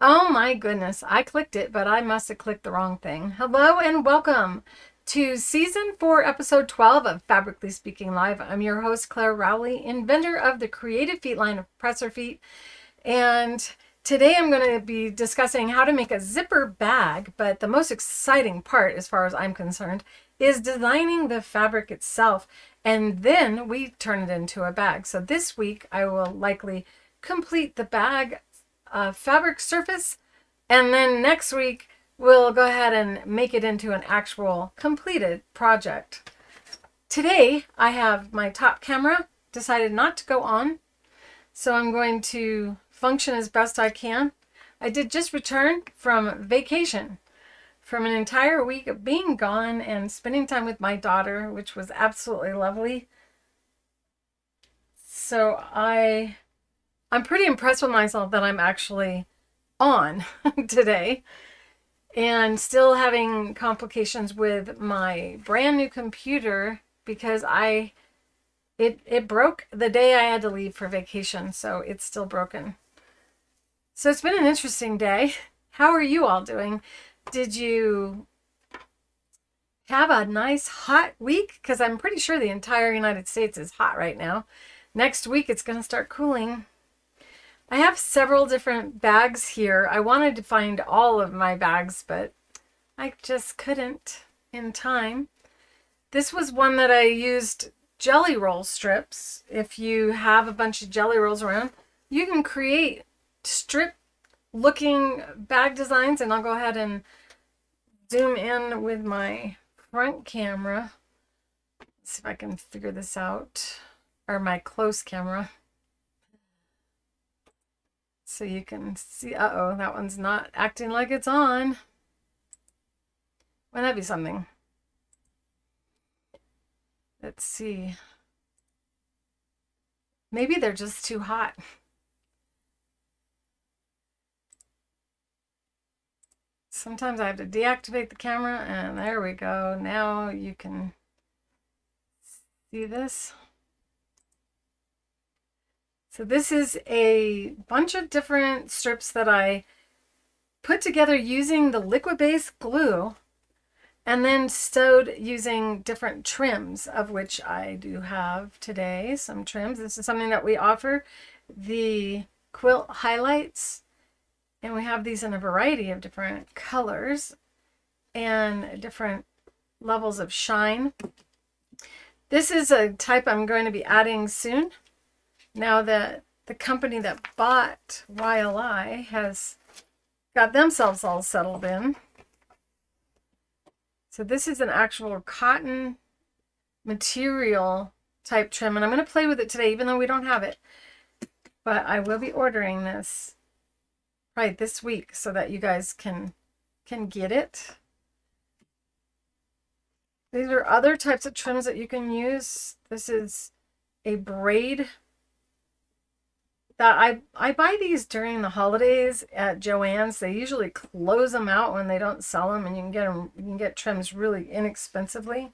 Oh my goodness, I clicked it, but I must have clicked the wrong thing. Hello and welcome to Season 4, Episode 12 of Fabrically Speaking Live. I'm your host, Claire Rowley, inventor of the Creative Feet line of presser feet. And today I'm going to be discussing how to make a zipper bag, but the most exciting part, as far as I'm concerned, is designing the fabric itself. And then we turn it into a bag. So this week I will likely complete the bag fabric surface, and then next week we'll go ahead and make it into an actual completed project. Today I have my top camera decided not to go on, so I'm going to function as best I can. I did just return from vacation, from an entire week of being gone and spending time with my daughter, which was absolutely lovely. So I'm pretty impressed with myself that I'm actually on today, and still having complications with my brand new computer because it broke the day I had to leave for vacation, so it's still broken. So it's been an interesting day. How are you all doing? Did you have a nice hot week? Because I'm pretty sure the entire United States is hot right now. Next week it's going to start cooling. I have several different bags here. I wanted to find all of my bags, but I just couldn't in time. This was one that I used jelly roll strips. If you have a bunch of jelly rolls around, you can create strip looking bag designs, and I'll go ahead and zoom in with my front camera. Let's see if I can figure this out, or my close camera. So you can see, uh-oh, that one's not acting like it's on. Wouldn't that be something? Let's see. Maybe they're just too hot. Sometimes I have to deactivate the camera, and there we go. Now you can see this. So this is a bunch of different strips that I put together using the liquid-based glue and then sewed using different trims, of which I do have today some trims. This is something that we offer, the quilt highlights, and we have these in a variety of different colors and different levels of shine. This is a type I'm going to be adding soon, now that the company that bought YLI has got themselves all settled in. So this is an actual cotton material type trim, and I'm going to play with it today, even though we don't have it. But I will be ordering this right this week so that you guys can get it. These are other types of trims that you can use. This is a braid that I buy these during the holidays at Joann's. They usually close them out when they don't sell them, and you can get trims really inexpensively.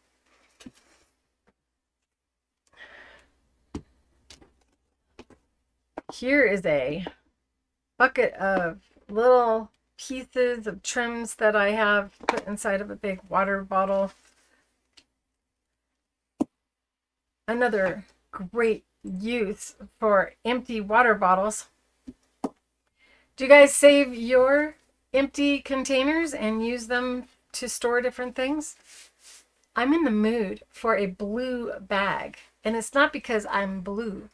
Here is a bucket of little pieces of trims that I have put inside of a big water bottle. Another great use for empty water bottles. Do you guys save your empty containers and use them to store different things? I'm in the mood for a blue bag, and it's not because I'm blue.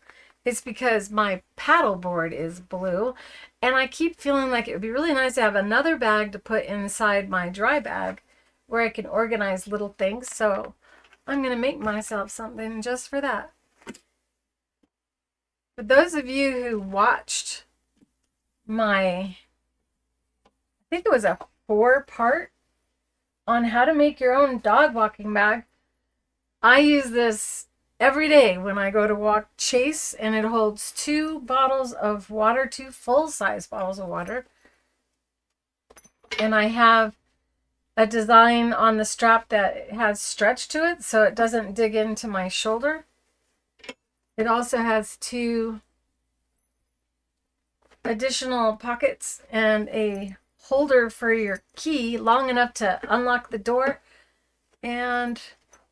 It's because my paddle board is blue, and I keep feeling like it would be really nice to have another bag to put inside my dry bag where I can organize little things. So I'm going to make myself something just for that. For those of you who watched I think it was a 4-part on how to make your own dog walking bag. I use this every day when I go to walk Chase, and it holds 2 bottles of water, 2 full-size bottles of water. And I have a design on the strap that has stretch to it so it doesn't dig into my shoulder. It also has 2 additional pockets and a holder for your key long enough to unlock the door and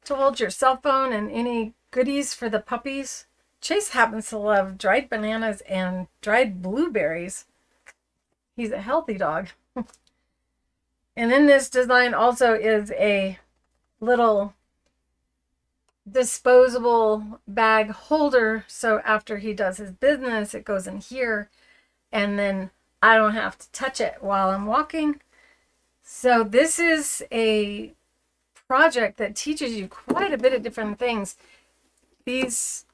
to hold your cell phone and any goodies for the puppies. Chase happens to love dried bananas and dried blueberries. He's a healthy dog. And in this design also is a little disposable bag holder, so after he does his business it goes in here and then I don't have to touch it while I'm walking. So this is a project that teaches you quite a bit of different things. These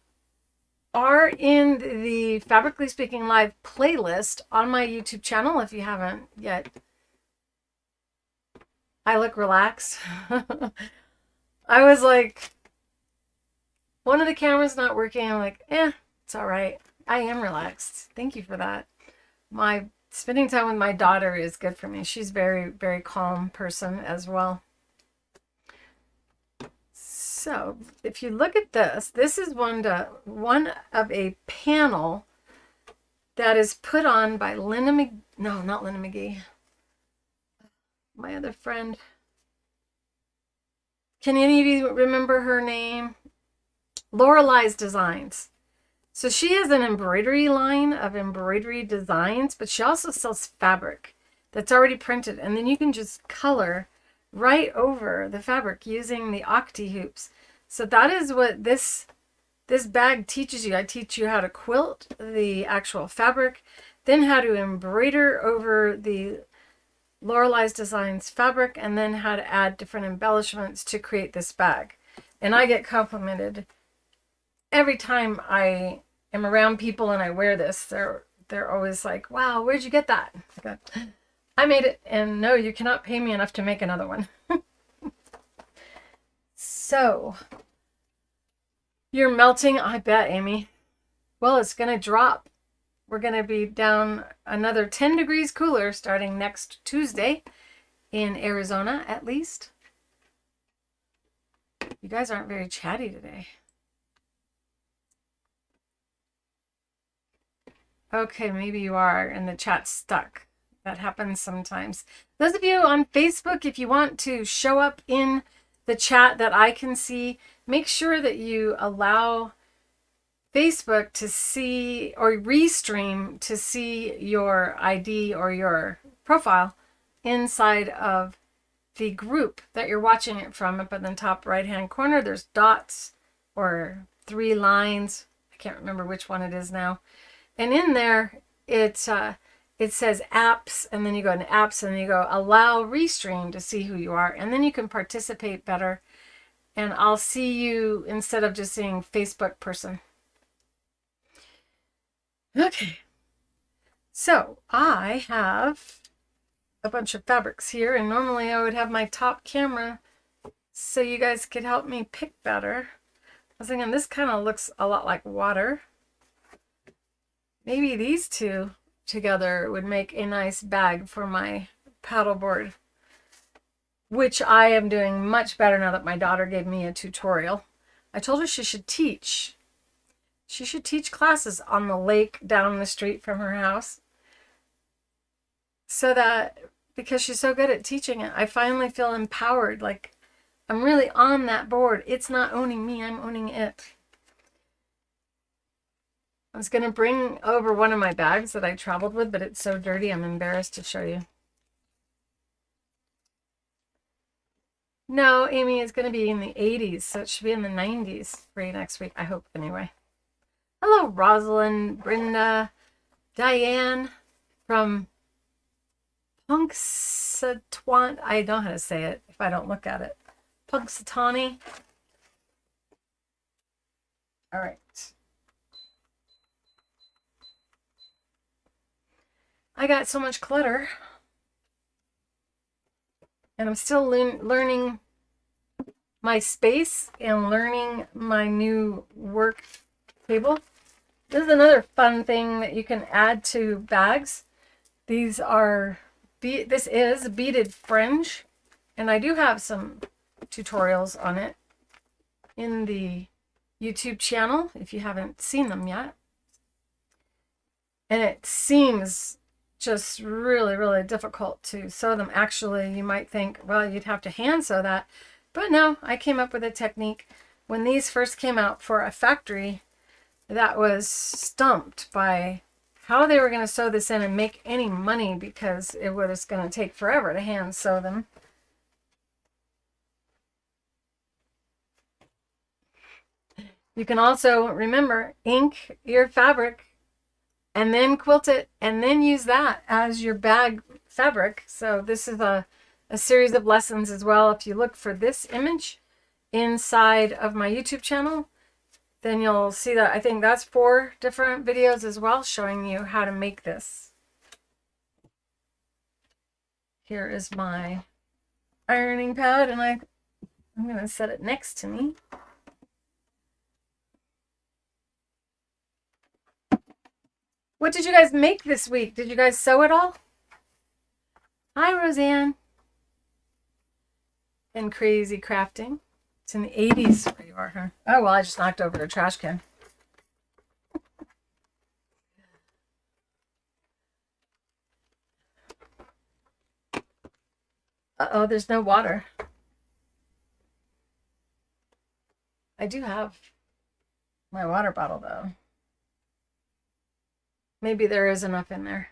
are in the Fabrically Speaking Live playlist on my YouTube channel if you haven't yet. I look relaxed. I was like, one of the cameras not working. I'm like, it's all right. I am relaxed. Thank you for that. My spending time with my daughter is good for me. She's very, very calm person as well. So if you look at this, this is one of a panel that is put on by Linda no, not Linda McGee. My other friend. Can any of you remember her name? Lorelai's Designs. So she has an embroidery line of embroidery designs, but she also sells fabric that's already printed. And then you can just color right over the fabric using the octi hoops. So that is what this bag teaches you. I teach you how to quilt the actual fabric, then how to embroider over the Lorelai's Designs fabric, and then how to add different embellishments to create this bag. And I get complimented every time I am around people and I wear this. They're always like, wow, where'd you get that? I made it, and no, you cannot pay me enough to make another one. So, you're melting, I bet, Amy. Well, it's going to drop. We're going to be down another 10 degrees cooler starting next Tuesday in Arizona, at least. You guys aren't very chatty today. Okay, maybe you are, and the chat's stuck. That happens sometimes. Those of you on Facebook, if you want to show up in the chat that I can see, make sure that you allow Facebook to see or restream to see your ID or your profile inside of the group that you're watching it from. Up in the top right hand corner, there's dots or 3 lines. I can't remember which one it is now. And in there, it says apps, and then you go into apps, and then you go allow restream to see who you are, and then you can participate better. And I'll see you instead of just seeing Facebook person. Okay. So I have a bunch of fabrics here, and normally I would have my top camera so you guys could help me pick better. I was thinking this kind of looks a lot like water. Maybe these two together would make a nice bag for my paddleboard, which I am doing much better now that my daughter gave me a tutorial. I told her she should teach. She should teach classes on the lake down the street from her house. So that, because she's so good at teaching it, I finally feel empowered. Like I'm really on that board. It's not owning me, I'm owning it. I was going to bring over one of my bags that I traveled with, but it's so dirty I'm embarrassed to show you. No, Amy, is going to be in the 80s, so it should be in the 90s for you next week, I hope, anyway. Hello, Rosalind, Brenda, Diane from Punxsutawney. I know how to say it if I don't look at it. Punxsutawney. All right. I got so much clutter, and I'm still learning my space and learning my new work table. This is another fun thing that you can add to bags. These are, this is beaded fringe, and I do have some tutorials on it in the YouTube channel if you haven't seen them yet. And it seems just really, really difficult to sew them. Actually, you might think, well, you'd have to hand sew that. But no, I came up with a technique. When these first came out for a factory, that was stumped by how they were going to sew this in and make any money, because it was going to take forever to hand sew them. You can also, remember, ink your fabric and then quilt it and then use that as your bag fabric. So this is a series of lessons as well. If you look for this image inside of my YouTube channel, then you'll see that I think that's 4 different videos as well showing you how to make this. Here is my ironing pad, and I'm going to set it next to me. What did you guys make this week? Did you guys sew at all? Hi, Roseanne. And Crazy Crafting. It's in the 80s where you are, huh? Oh, well, I just knocked over the trash can. Uh-oh, there's no water. I do have my water bottle, though. Maybe there is enough in there.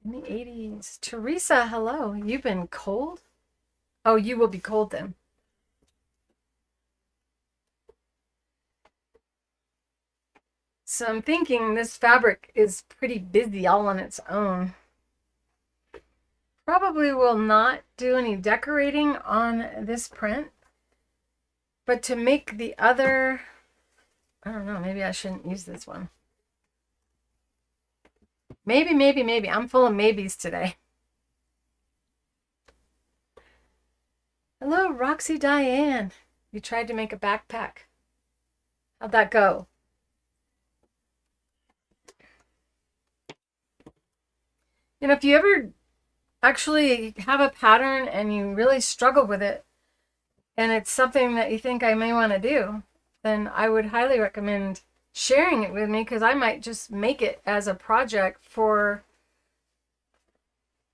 In the 80s. Teresa, hello. You've been cold? Oh, you will be cold then. So I'm thinking this fabric is pretty busy all on its own. Probably will not do any decorating on this print. But to make the other, I don't know, maybe I shouldn't use this one. Maybe, maybe, maybe. I'm full of maybes today. Hello, Roxy Diane. You tried to make a backpack. How'd that go? You know, if you ever actually have a pattern and you really struggle with it, and it's something that you think I may want to do, then I would highly recommend sharing it with me, because I might just make it as a project for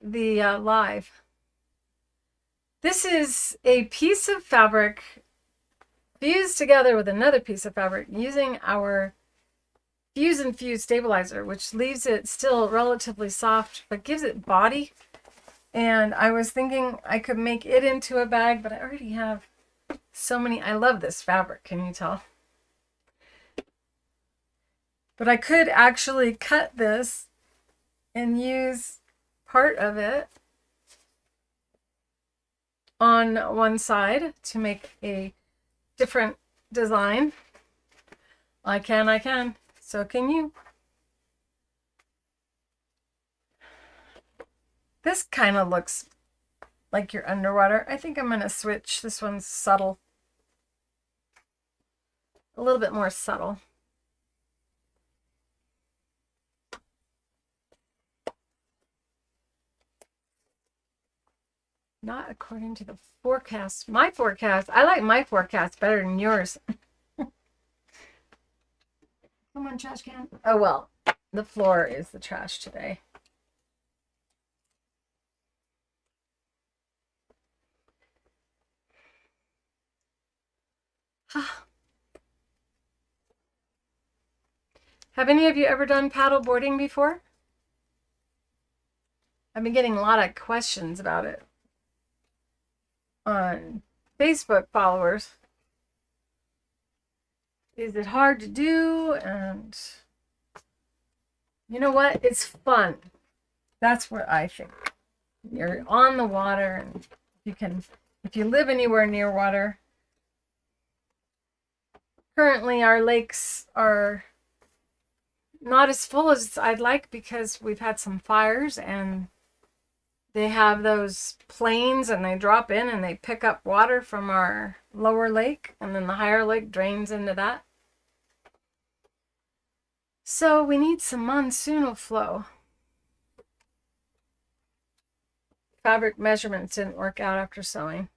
the live. This is a piece of fabric fused together with another piece of fabric using our Fuse and Fuse stabilizer, which leaves it still relatively soft but gives it body. And I was thinking I could make it into a bag, but I already have so many. I love this fabric, can you tell? But I could actually cut this and use part of it on one side to make a different design. I can. So can you. This kind of looks like you're underwater. I think I'm going to switch. This one's subtle. A little bit more subtle. Not according to the forecast. My forecast. I like my forecast better than yours. Come on, trash can. Oh, well, the floor is the trash today. Have any of you ever done paddle boarding before? I've been getting a lot of questions about it on Facebook followers. Is it hard to do? And you know what? It's fun. That's what I think. You're on the water, and you can, if you live anywhere near water. Currently, our lakes are not as full as I'd like because we've had some fires, and they have those planes and they drop in and they pick up water from our lower lake, and then the higher lake drains into that. So we need some monsoonal flow. Fabric measurements didn't work out after sewing.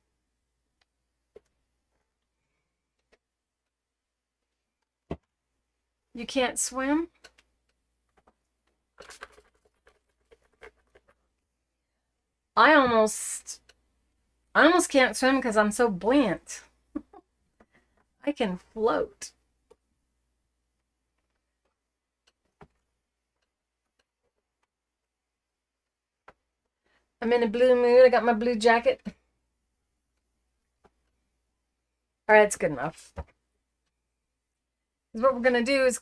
You can't swim? I almost can't swim because I'm so buoyant. I can float. I'm in a blue mood. I got my blue jacket. All right, it's good enough. What we're going to do is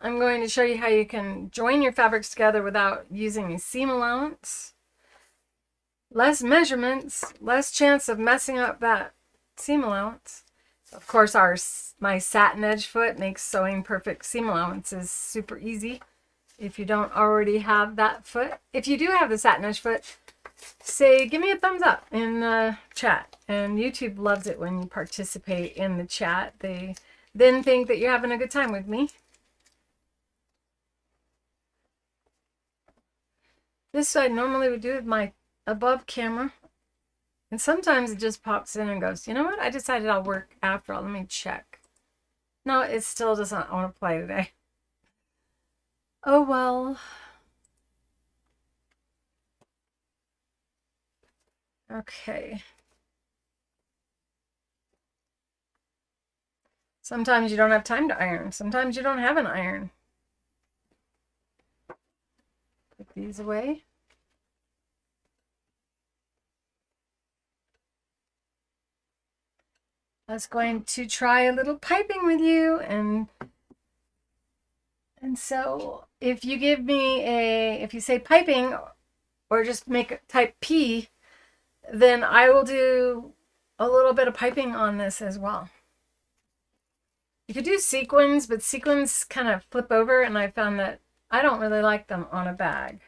I'm going to show you how you can join your fabrics together without using a seam allowance. Less measurements, less chance of messing up that seam allowance. Of course, my Satinedge Foot makes sewing perfect seam allowances super easy. If you don't already have that foot, if you do have the Satinedge Foot, say give me a thumbs up in the chat. And YouTube loves it when you participate in the chat. They then think that you're having a good time with me. This I normally would do with my above camera. And sometimes it just pops in and goes, you know what? I decided I'll work after all. Let me check. No, it still doesn't want to play today. Oh, well. Okay. Sometimes you don't have time to iron. Sometimes you don't have an iron. Put these away. I was going to try a little piping with you, and so if you give me if you say piping or just type P, then I will do a little bit of piping on this as well. You could do sequins, but sequins kind of flip over, and I found that I don't really like them on a bag.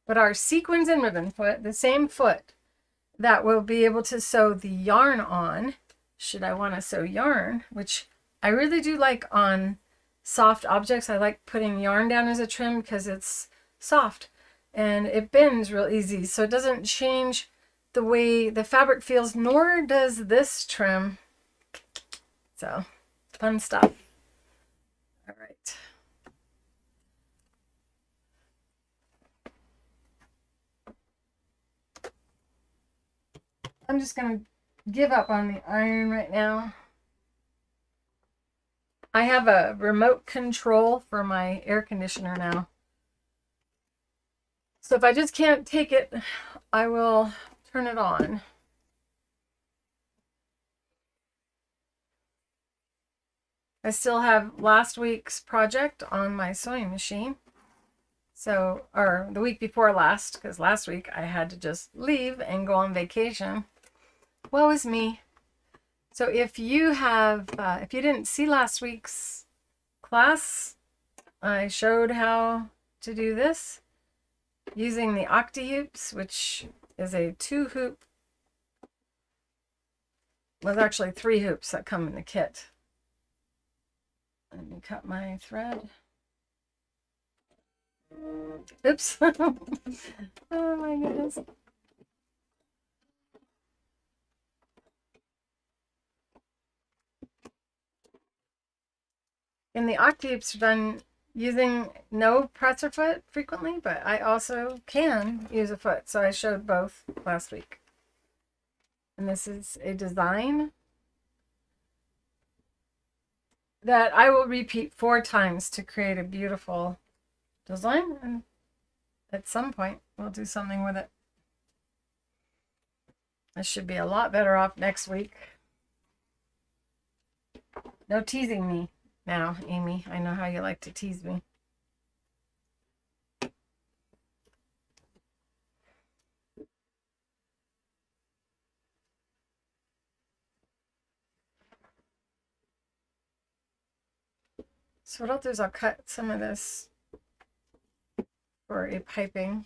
But our sequins and ribbon foot, the same foot that we'll be able to sew the yarn on, should I want to sew yarn, which I really do like on soft objects. I like putting yarn down as a trim because it's soft and it bends real easy. So it doesn't change the way the fabric feels, nor does this trim. So fun stuff. All right. I'm just going to give up on the iron right now. I have a remote control for my air conditioner now. So if I just can't take it, I will turn it on. I still have last week's project on my sewing machine. So, or the week before last, because last week I had to just leave and go on vacation. Woe is me. So if you didn't see last week's class, I showed how to do this using the octi hoops, which is a 2-hoop. Well, there's actually 3 hoops that come in the kit. Let me cut my thread. Oops. Oh my goodness. And the octi-hoops are done using no presser foot frequently, but I also can use a foot. So I showed both last week. And this is a design that I will repeat 4 times to create a beautiful design. And at some point, we'll do something with it. I should be a lot better off next week. No teasing me now, Amy. I know how you like to tease me. So what I'll do is I'll cut some of this for a piping.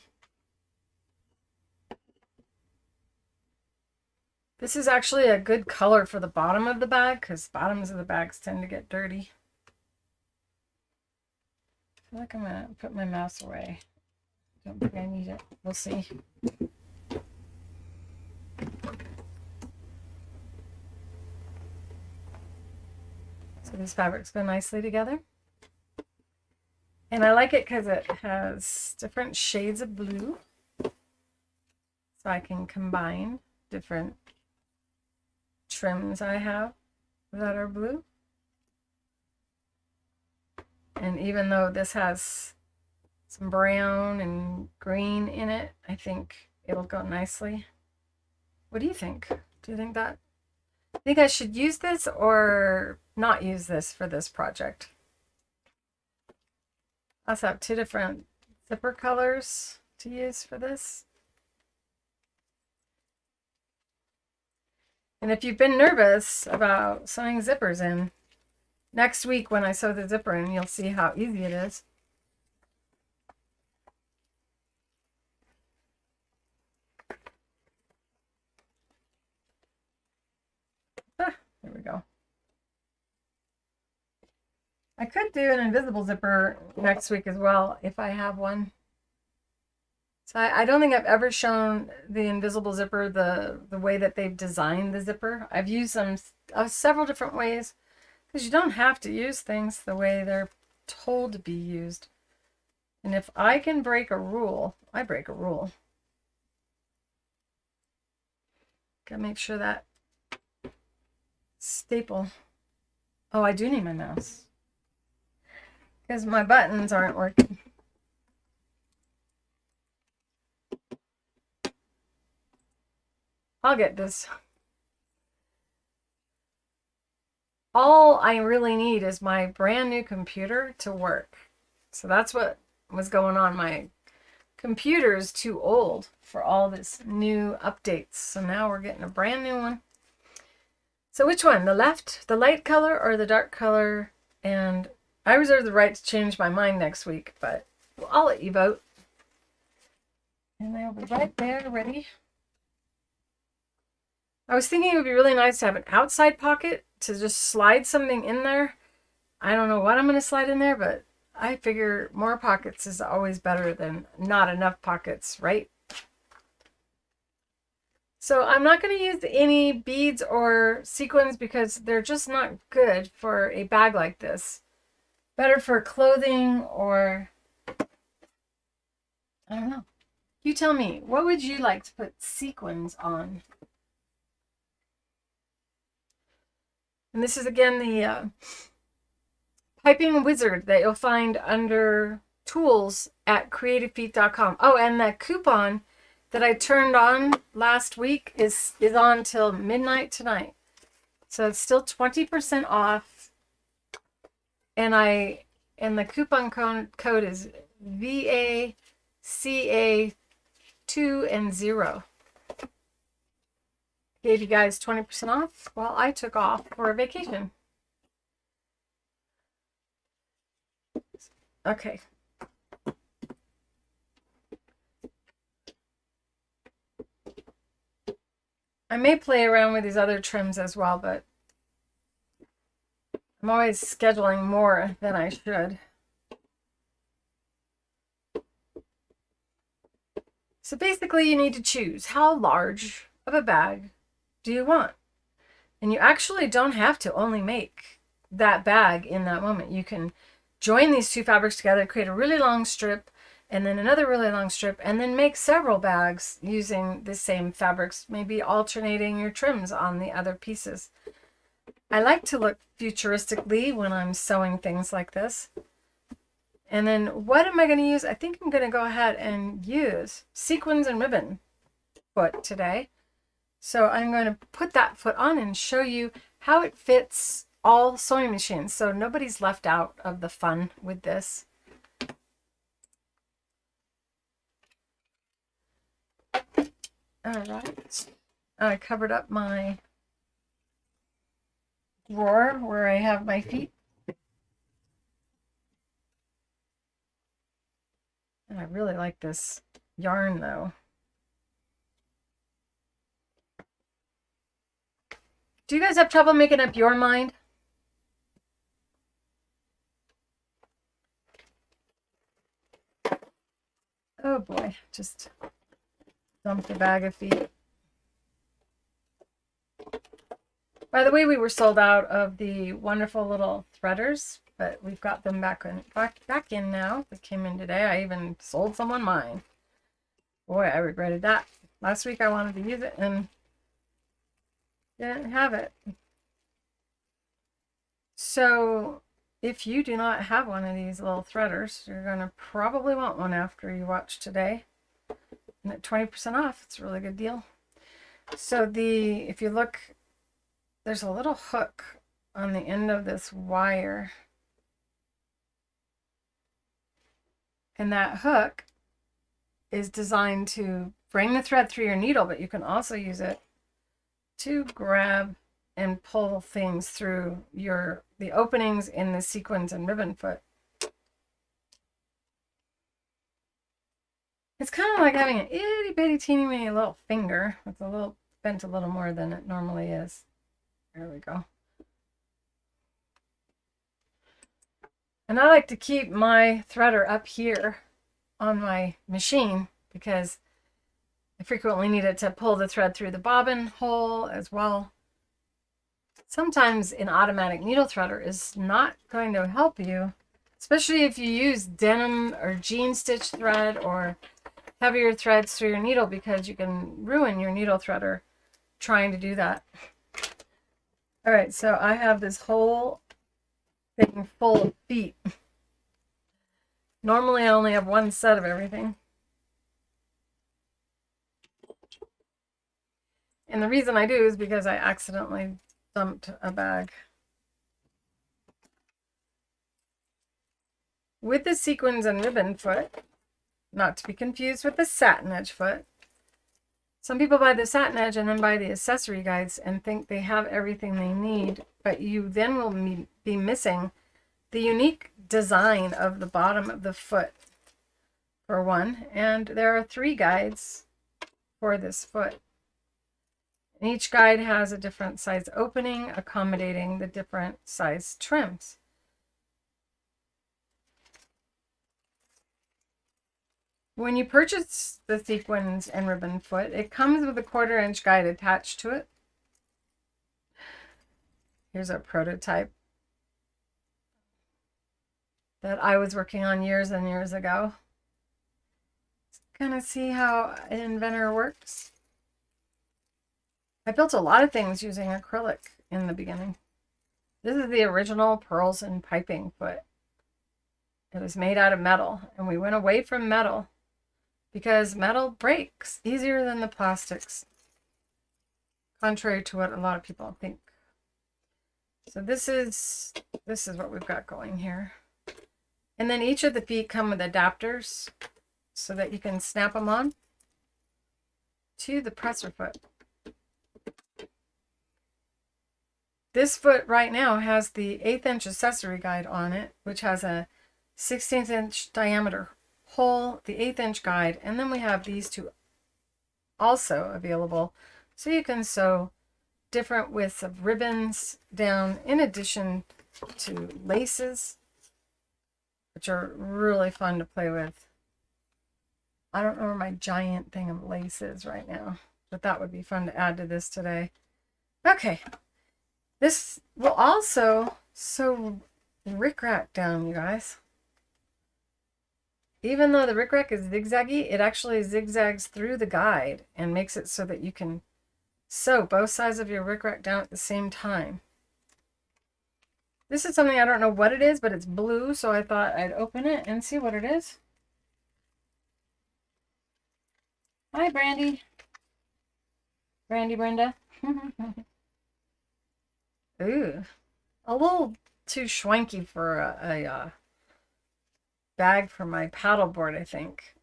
This is actually a good color for the bottom of the bag because bottoms of the bags tend to get dirty. I feel like I'm going to put my mouse away. Don't think I need it. We'll see. So these fabrics go nicely together. And I like it because it has different shades of blue. So I can combine different trims I have that are blue. And even though this has some brown and green in it, I think it'll go nicely. What do you think? Do you think I should use this or not use this for this project? I also have two different zipper colors to use for this. And if you've been nervous about sewing zippers in, next week when I sew the zipper in, you'll see how easy it is. There we go. I could do an invisible zipper next week as well if I have one. So I don't think I've ever shown the invisible zipper the way that they've designed the zipper. I've used them several different ways because you don't have to use things the way they're told to be used. And if I can break a rule, I break a rule. Gotta make sure that staple. Oh, I do need my mouse because my buttons aren't working. I'll get this. All I really need is my brand new computer to work. So that's what was going on. My computer is too old for all this new updates. So now we're getting a brand new one. So which one? The left, the light color, or the dark color? And I reserve the right to change my mind next week, but I'll let you vote. And they'll be right there ready. I was thinking it would be really nice to have an outside pocket to just slide something in there. I don't know what I'm going to slide in there, but I figure more pockets is always better than not enough pockets, right? So I'm not going to use any beads or sequins because they're just not good for a bag like this. Better for clothing or, I don't know. You tell me, what would you like to put sequins on? And this is again the piping wizard that you'll find under tools at creativefeet.com. Oh, and that coupon that I turned on last week is on till midnight tonight. So it's still 20% off. And the coupon code is VACA2 and 0. Gave you guys 20% off while I took off for a vacation. Okay. I may play around with these other trims as well, but I'm always scheduling more than I should. So basically you need to choose how large of a bag do you want? And you actually don't have to only make that bag in that moment. You can join these two fabrics together, create a really long strip, and then another really long strip, and then make several bags using the same fabrics, maybe alternating your trims on the other pieces. I like to look futuristically when I'm sewing things like this. And then what am I going to use? I think I'm going to go ahead and use sequins and ribbon foot today. So I'm going to put that foot on and show you how it fits all sewing machines. So nobody's left out of the fun with this. All right. I covered up my drawer where I have my feet. And I really like this yarn though. Do you guys have trouble making up your mind? Oh boy, just dumped a bag of feet. By the way, we were sold out of the wonderful little threaders but we've got them back in now. They came in today. I even sold someone mine. Boy, I regretted that. Last week I wanted to use it and didn't have it. So if you do not have one of these little threaders, you're going to probably want one after you watch today. And at 20% off, it's a really good deal. So if you look, there's a little hook on the end of this wire. And that hook is designed to bring the thread through your needle, but you can also use it to grab and pull things through the openings in the sequins and ribbon foot. It's kind of like having an itty bitty teeny weeny little finger. It's a little bent a little more than it normally is. There we go. And I like to keep my threader up here on my machine because I frequently need it to pull the thread through the bobbin hole as well. Sometimes an automatic needle threader is not going to help you, especially if you use denim or jean stitch thread or heavier threads through your needle, because you can ruin your needle threader trying to do that. All right, so I have this whole thing full of feet. Normally I only have one set of everything. And the reason I do is because I accidentally dumped a bag. With the sequins and ribbon foot, not to be confused with the Satinedge foot. Some people buy the Satinedge and then buy the accessory guides and think they have everything they need, but you then will be missing the unique design of the bottom of the foot, for one. And there are 3 guides for this foot. And each guide has a different size opening, accommodating the different size trims. When you purchase the sequins and ribbon foot, it comes with a 1/4 inch guide attached to it. Here's a prototype that I was working on years and years ago. Just kind of see how an inventor works. I built a lot of things using acrylic in the beginning. This is the original pearls and piping foot. It was made out of metal, and we went away from metal because metal breaks easier than the plastics, contrary to what a lot of people think. So this is what we've got going here. And then each of the feet come with adapters so that you can snap them on to the presser foot. This foot right now has the 1/8 inch accessory guide on it, which has a 16th inch diameter hole, the 1/8 inch guide, and then we have these 2 also available, so you can sew different widths of ribbons down, in addition to laces, which are really fun to play with. I don't know where my giant thing of lace is right now, but that would be fun to add to this today. Okay. This will also sew rickrack down, you guys. Even though the rickrack is zigzaggy, it actually zigzags through the guide and makes it so that you can sew both sides of your rickrack down at the same time. This is something I don't know what it is, but it's blue, so I thought I'd open it and see what it is. Hi, Brandy. Brandy Brenda. Ooh, a little too schwanky for a bag for my paddleboard, I think.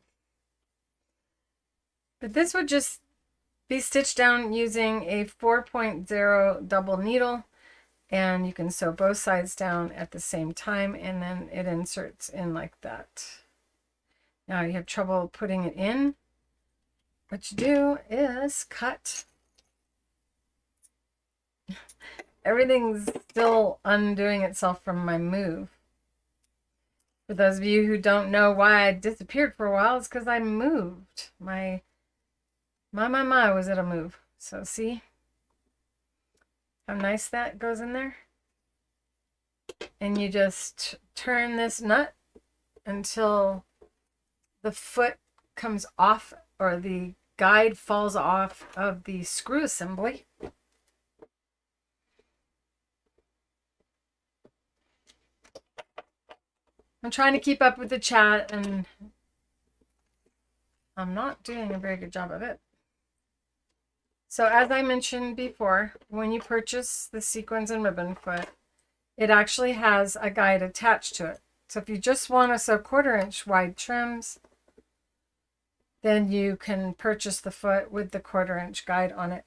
But this would just be stitched down using a 4.0 double needle, and you can sew both sides down at the same time, and then it inserts in like that. Now you have trouble putting it in. What you do is cut. Everything's still undoing itself from my move. For those of you who don't know why I disappeared for a while, it's because I moved. My was it a move. So see how nice that goes in there? and you just turn this nut until the foot comes off, or the guide falls off of the screw assembly. I'm trying to keep up with the chat, and I'm not doing a very good job of it. So as I mentioned before, when you purchase the Sequins and Ribbon Foot, it actually has a guide attached to it. So if you just want to sew 1/4 inch wide trims, then you can purchase the foot with the 1/4 inch guide on it,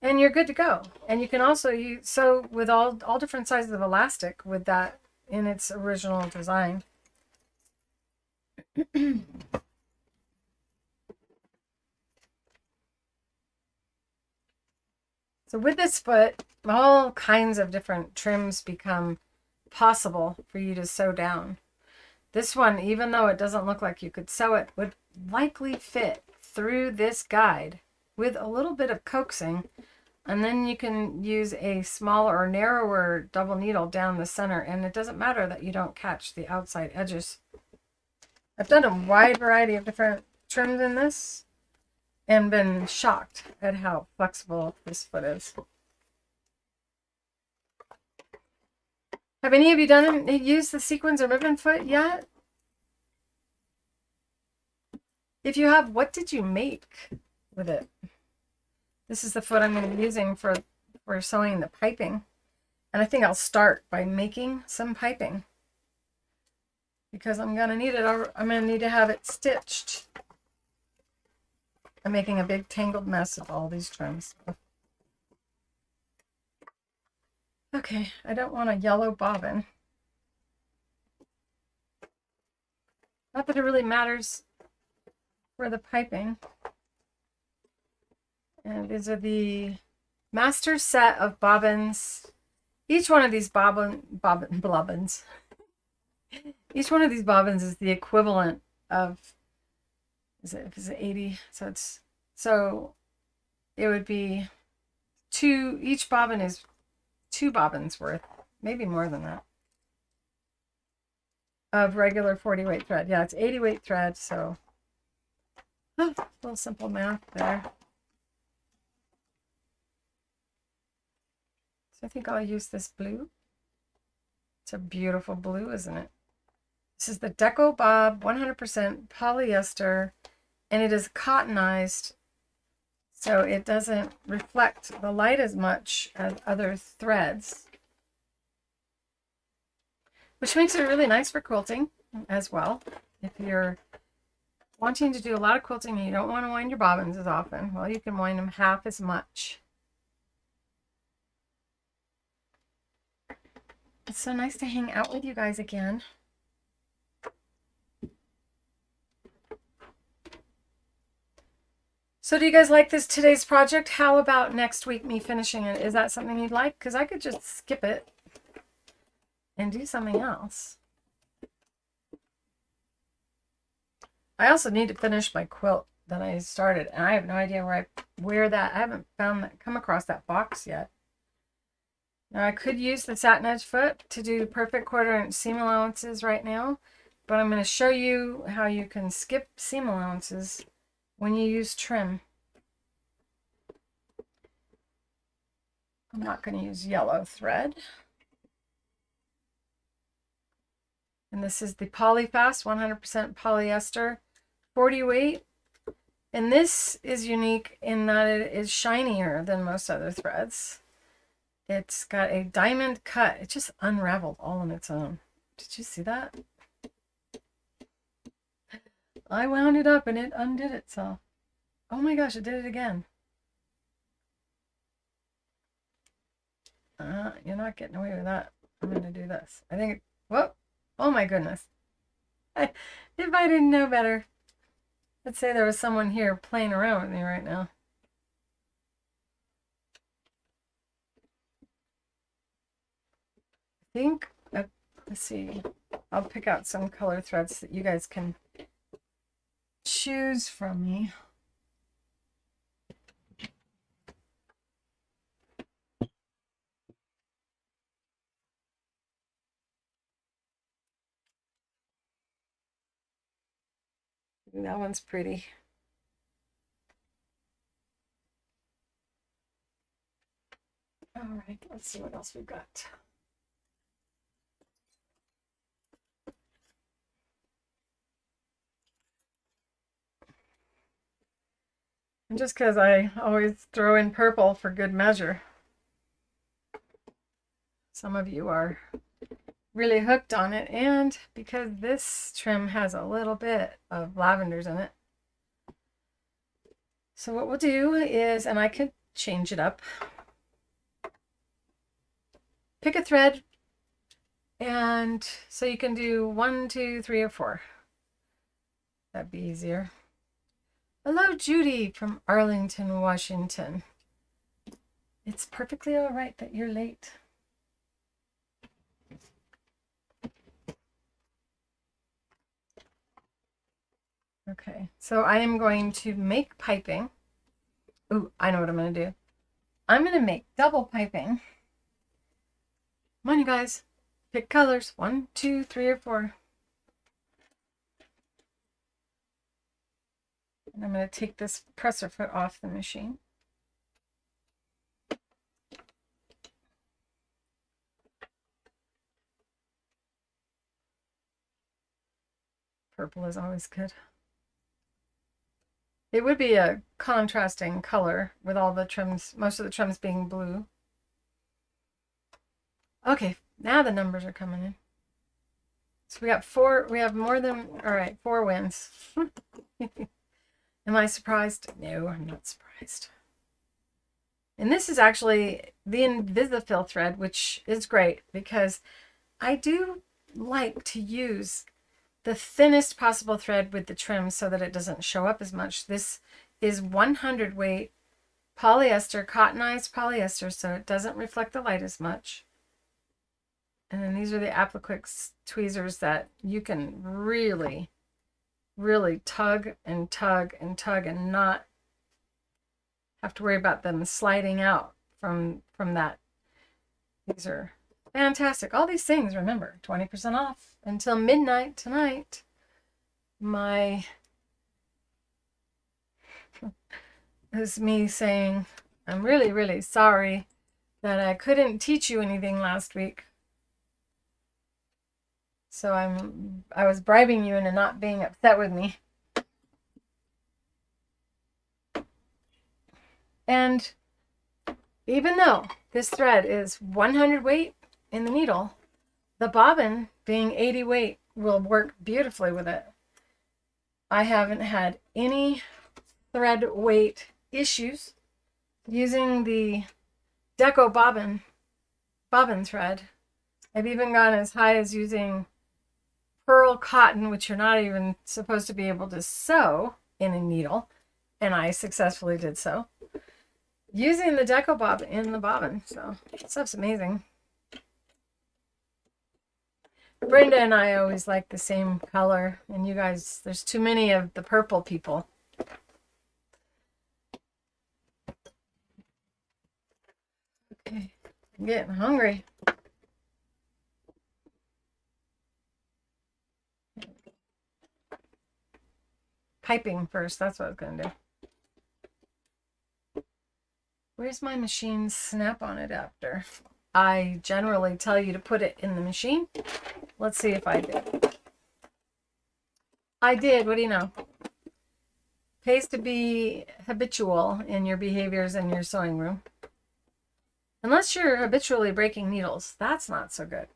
and you're good to go. And you can also sew with all different sizes of elastic with that in its original design. So with this foot, all kinds of different trims become possible for you to sew down. This one, even though it doesn't look like you could sew it, would likely fit through this guide with a little bit of coaxing, and then you can use a smaller or narrower double needle down the center, and it doesn't matter that you don't catch the outside edges. I've done a wide variety of different trims in this and been shocked at how flexible this foot is. Have any of you used the Sequins or Ribbon Foot yet? If you have, what did you make with it? This is the foot I'm going to be using for sewing the piping. And I think I'll start by making some piping, because I'm going to need it. I'm going to need to have it stitched. I'm making a big tangled mess of all these trims. Okay, I don't want a yellow bobbin. Not that it really matters for the piping. And these are the master set of bobbins. Each one of these bobbins. Each one of these bobbins is the equivalent of, is it 80? So it would be each bobbin is 2 bobbins worth, maybe more than that, of regular 40 weight thread. Yeah, it's 80 weight thread, so a little simple math there. So I think I'll use this blue. It's a beautiful blue, isn't it? This is the Deco Bob 100% polyester, and it is cottonized, so it doesn't reflect the light as much as other threads, which makes it really nice for quilting as well. If you're wanting to do a lot of quilting and you don't want to wind your bobbins as often, well, you can wind them half as much. It's so nice to hang out with you guys again. So do you guys like today's project? How about next week me finishing it? Is that something you'd like? Because I could just skip it and do something else. I also need to finish my quilt that I started, and I have no idea where I haven't come across that box yet. Now I could use the Satinedge Foot to do perfect 1/4 inch seam allowances right now, but I'm going to show you how you can skip seam allowances when you use trim. I'm not going to use yellow thread. And this is the Polyfast 100% polyester 40 weight. And this is unique in that it is shinier than most other threads. It's got a diamond cut. It just unraveled all on its own. Did you see that? I wound it up and it undid itself. Oh my gosh, it did it again. You're not getting away with that. I'm going to do this. I think, whoa, oh my goodness. If I didn't know better, let's say there was someone here playing around with me right now. I think, let's see, I'll pick out some color threads that you guys can choose from me. That one's pretty. All right, let's see what else we've got. And just because I always throw in purple for good measure. Some of you are really hooked on it, and because this trim has a little bit of lavenders in it. So what we'll do is, and I could change it up, pick a thread, and so you can do 1, 2, 3, or 4. That'd be easier. Hello, Judy from Arlington, Washington. It's perfectly all right that you're late. Okay, so I am going to make piping. Ooh, I know what I'm going to do. I'm going to make double piping. Come on, you guys. Pick colors. 1, 2, 3, or 4. And I'm going to take this presser foot off the machine. Purple is always good. It would be a contrasting color with all the trims, most of the trims being blue. Okay, now the numbers are coming in. So we got 4, we have more than, all right, 4 wins. Am I surprised? No, I'm not surprised. And this is actually the Invasifil thread, which is great because I do like to use the thinnest possible thread with the trim so that it doesn't show up as much. This is 100 weight polyester, cottonized polyester, so it doesn't reflect the light as much. And then these are the Appliquix tweezers that you can really, really tug and tug and tug and not have to worry about them sliding out from that. These are fantastic. All these things, remember, 20% off until midnight tonight. My this is me saying I'm really, really sorry that I couldn't teach you anything last week. So I was bribing you into not being upset with me. And even though this thread is 100 weight in the needle, the bobbin being 80 weight will work beautifully with it. I haven't had any thread weight issues using the Deco bobbin thread. I've even gone as high as using pearl cotton, which you're not even supposed to be able to sew in a needle, and I successfully did so using the Deco bob in the bobbin. So stuff's amazing. Brenda and I always like the same color, and you guys, there's too many of the purple people. Okay, I'm getting hungry. Piping first, that's what I was going to do. Where's my machine snap-on adapter? I generally tell you to put it in the machine. Let's see if I did. I did. What do you know? Pays to be habitual in your behaviors in your sewing room. Unless you're habitually breaking needles. That's not so good.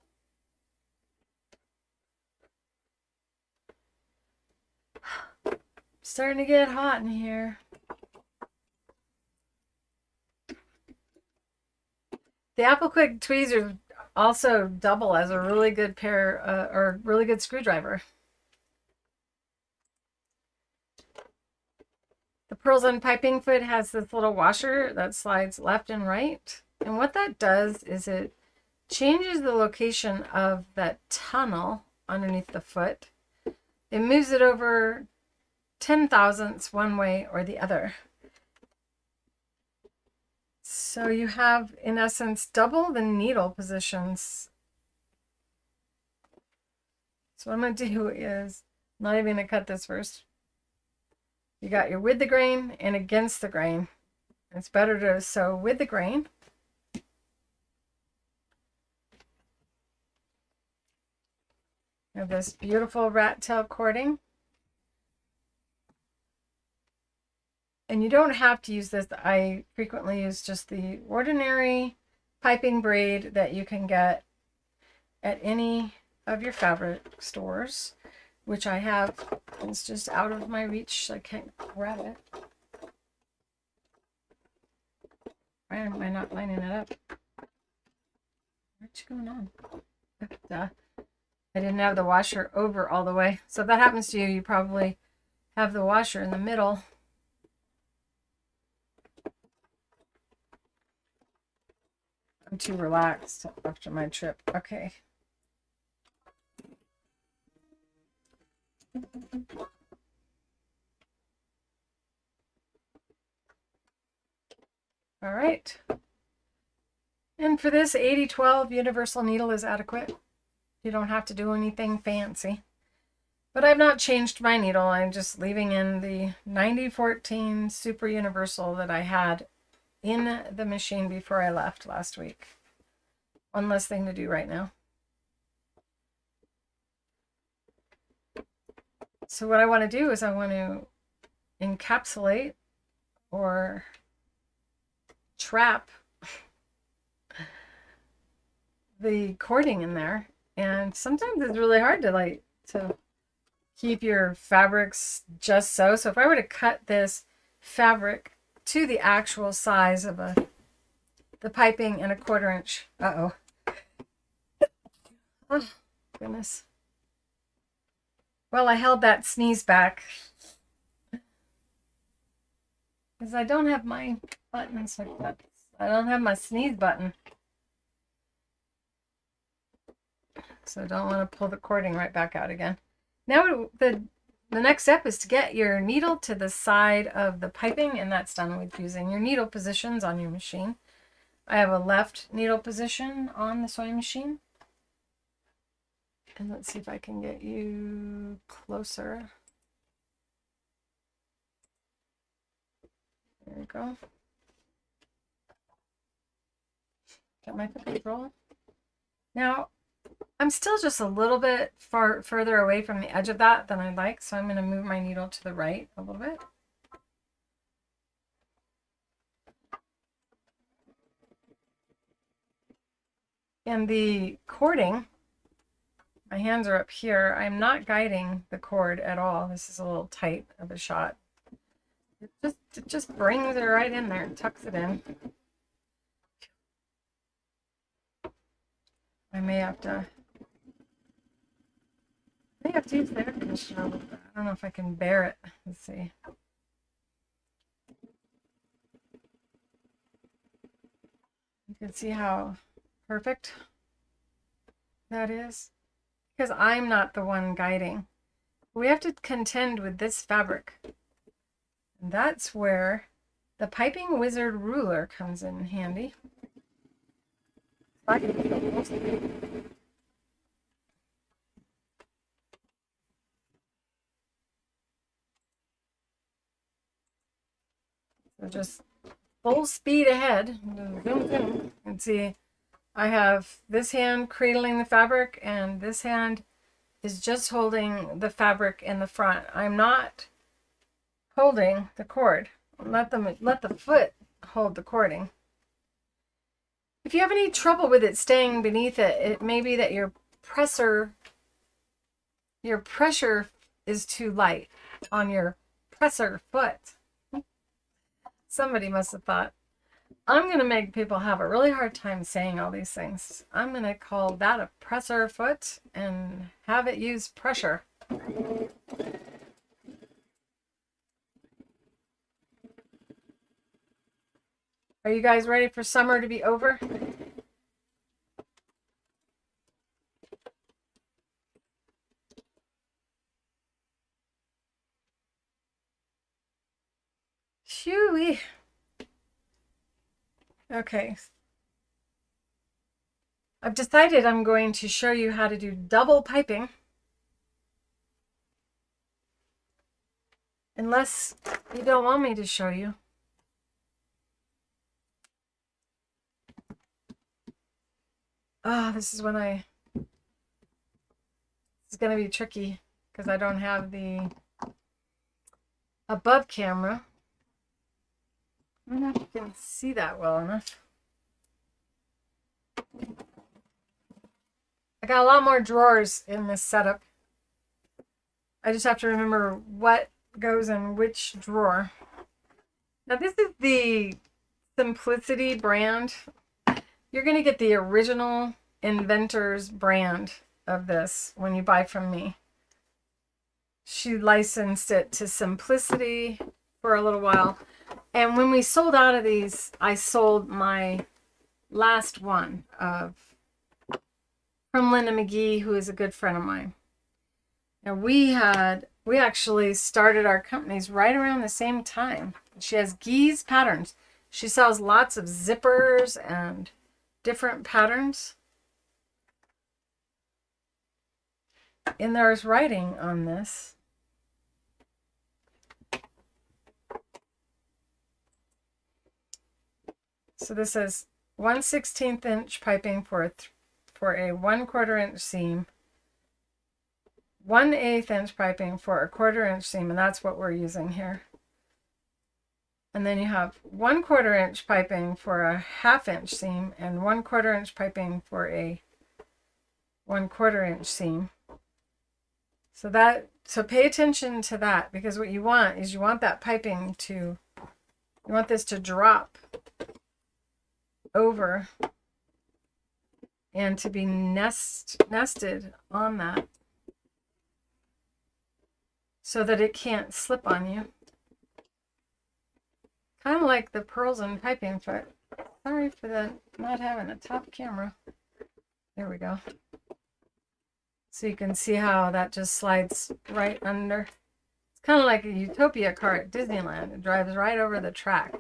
Starting to get hot in here. The Appliquix tweezers also double as a really good pair or really good screwdriver. The Pearls and Piping Foot has this little washer that slides left and right. And what that does is it changes the location of that tunnel underneath the foot. It moves it over 10 thousandths one way or the other. So you have, in essence, double the needle positions. So what I'm going to do is, I'm not even going to cut this first. You got your with the grain and against the grain. It's better to sew with the grain. I have this beautiful rat tail cording. And you don't have to use this. I frequently use just the ordinary piping braid that you can get at any of your fabric stores, which I have. It's just out of my reach, so I can't grab it. Why am I not lining it up? What's going on? Duh. I didn't have the washer over all the way. So if that happens to you, you probably have the washer in the middle. I'm too relaxed after my trip. Okay. All right. And for this 80-12 universal needle is adequate. You don't have to do anything fancy. But I've not changed my needle. I'm just leaving in the 9014 super universal that I had in the machine before I left last week. One less thing to do right now. So what I want to do is I want to encapsulate or trap the cording in there. And sometimes it's really hard to keep your fabrics just so. So if I were to cut this fabric to the actual size of the piping in a 1/4 inch. Oh, goodness. Well, I held that sneeze back because I don't have my buttons like that. I don't have my sneeze button. So don't want to pull the cording right back out again. Now the next step is to get your needle to the side of the piping, and that's done with using your needle positions on your machine. I have a left needle position on the sewing machine. And let's see if I can get you closer. There we go. Got my control. Now, I'm still just a little bit further away from the edge of that than I'd like, so I'm going to move my needle to the right a little bit. And the cording, my hands are up here. I'm not guiding the cord at all. This is a little tight of a shot. It just brings it right in there and tucks it in. I may have to use the air conditioner a little bit. I don't know if I can bear it. Let's see. You can see how perfect that is. Because I'm not the one guiding. We have to contend with this fabric. And that's where the Piping Wizard ruler comes in handy. So just full speed ahead. Zoom, zoom. And see, I have this hand cradling the fabric, and this hand is just holding the fabric in the front. I'm not holding the cord. Let the foot hold the cording. If you have any trouble with it staying beneath it, it may be that your pressure is too light on your presser foot. Somebody must have thought, I'm going to make people have a really hard time saying all these things. I'm going to call that a presser foot and have it use pressure. Are you guys ready for summer to be over? Shoo-wee. Okay. I've decided I'm going to show you how to do double piping. Unless you don't want me to show you. This is when it's going to be tricky because I don't have the above camera. I don't know if you can see that well enough. I got a lot more drawers in this setup. I just have to remember what goes in which drawer. Now this is the Simplicity brand. You're going to get the original Inventor's brand of this when you buy from me. She licensed it to Simplicity for a little while. And when we sold out of these, I sold my last one from Linda McGee, who is a good friend of mine. Now we actually started our companies right around the same time. She has Gee's patterns. She sells lots of zippers and different patterns. And there's writing on this. So this says 1/16 inch piping for a 1/4 inch seam, 1/8 inch piping for a 1/4 inch seam, and that's what we're using here. And then you have 1/4 inch piping for a 1/2 inch seam and 1/4 inch piping for a 1/4 inch seam. So pay attention to that, because what you want is you want that piping you want this to drop over and to be nested on that so that it can't slip on you. Kind of like the pearls and piping foot. Sorry for the not having a top camera. There we go. So you can see how that just slides right under. It's kind of like a Utopia car at Disneyland. It drives right over the track.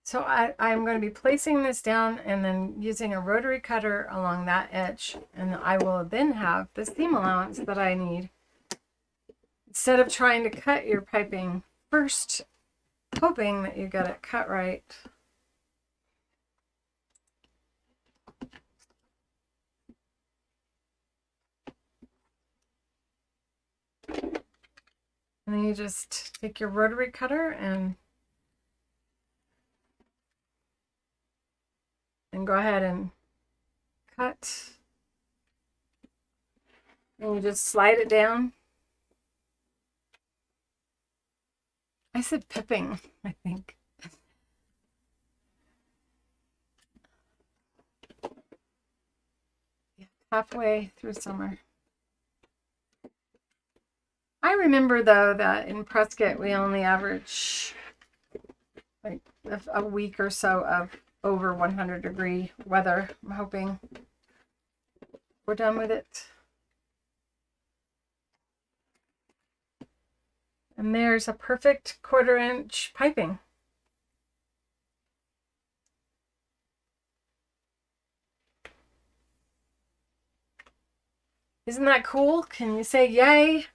So I'm going to be placing this down and then using a rotary cutter along that edge. And I will then have the seam allowance that I need. Instead of trying to cut your piping first, hoping that you got it cut right. And then you just take your rotary cutter and go ahead and cut. And you just slide it down. I said pipping, I think. Yeah, halfway through summer. I remember though that in Prescott we only average like a week or so of over 100-degree weather. I'm hoping we're done with it. And there's a perfect 1/4 inch piping. Isn't that cool? Can you say yay?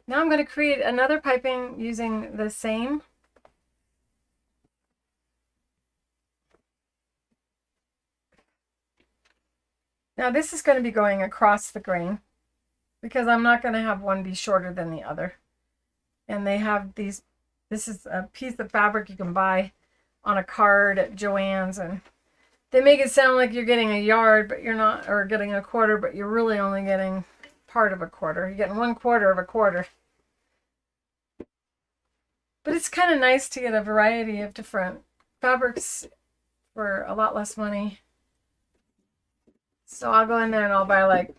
Now I'm going to create another piping using the same. Now this is going to be going across the grain because I'm not going to have one be shorter than the other. And they have these, this is a piece of fabric you can buy on a card at Joann's, and they make it sound like you're getting a yard, but you're not, or getting a 1/4, but you're really only getting part of a 1/4. You're getting 1/4 of a 1/4. But it's kind of nice to get a variety of different fabrics for a lot less money. So I'll go in there and I'll buy like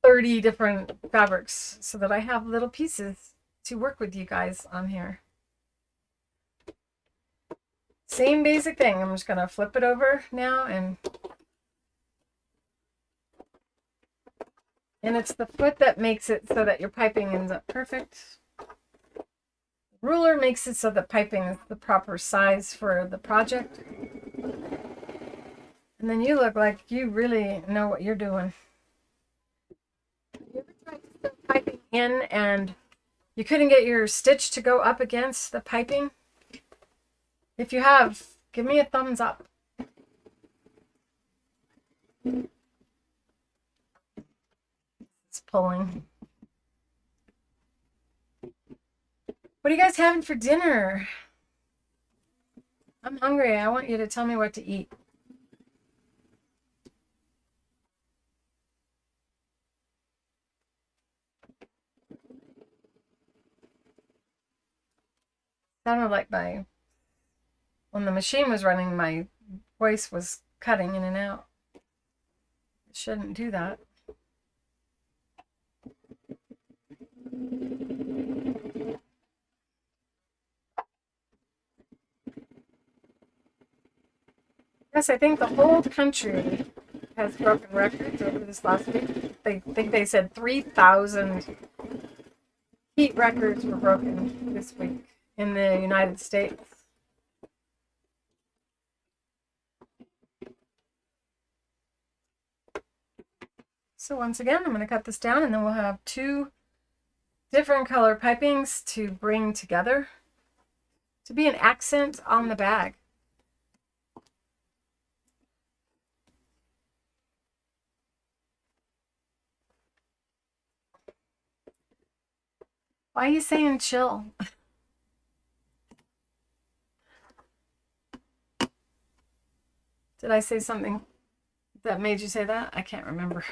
30 different fabrics so that I have little pieces to work with you guys on here. Same basic thing. I'm just going to flip it over now, and it's the foot that makes it so that your piping ends up perfect. Ruler makes it so the piping is the proper size for the project. And then you look like you really know what you're doing. You ever tried to sew piping in and you couldn't get your stitch to go up against the piping? If you have, give me a thumbs up. It's pulling. What are you guys having for dinner? I'm hungry. I want you to tell me what to eat. Sounded like when the machine was running, my voice was cutting in and out. It shouldn't do that. Yes, I think the whole country has broken records over this last week. They think they said 3,000 heat records were broken this week in the United States. So once again, I'm going to cut this down and then we'll have 2 different color pipings to bring together to be an accent on the bag. Why are you saying chill? Did I say something that made you say that? I can't remember.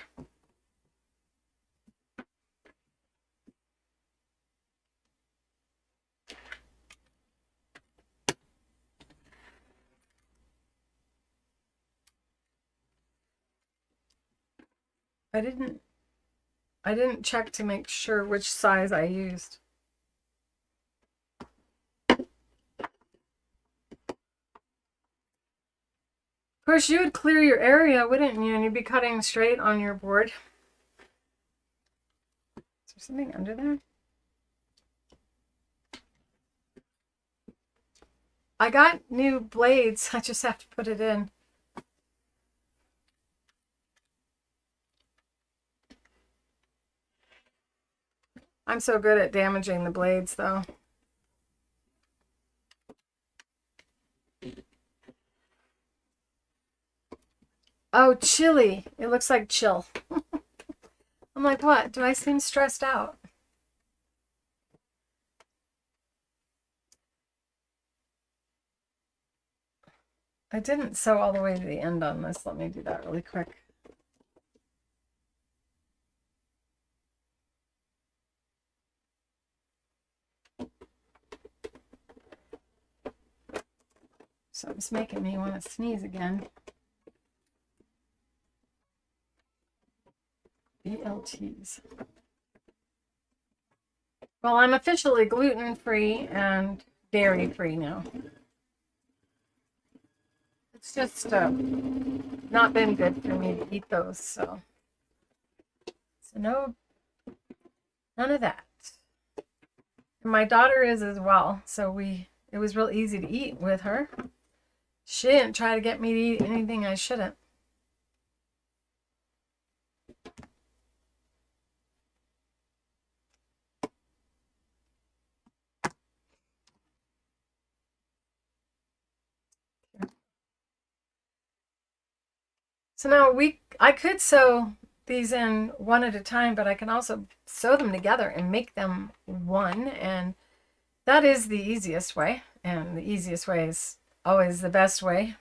I didn't check to make sure which size I used. Of course, you would clear your area, wouldn't you? And you'd be cutting straight on your board. Is there something under there? I got new blades. I just have to put it in. I'm so good at damaging the blades, though. Oh, chilly. It looks like chill. I'm like, what? Do I seem stressed out? I didn't sew all the way to the end on this. Let me do that really quick. So it's making me want to sneeze again. BLTs. Well, I'm officially gluten-free and dairy-free now. It's just not been good for me to eat those, so none of that. And my daughter is as well, so it was real easy to eat with her. She didn't try to get me to eat anything I shouldn't. So now I could sew these in one at a time, but I can also sew them together and make them one, and that is the easiest way, and the easiest way is always the best way.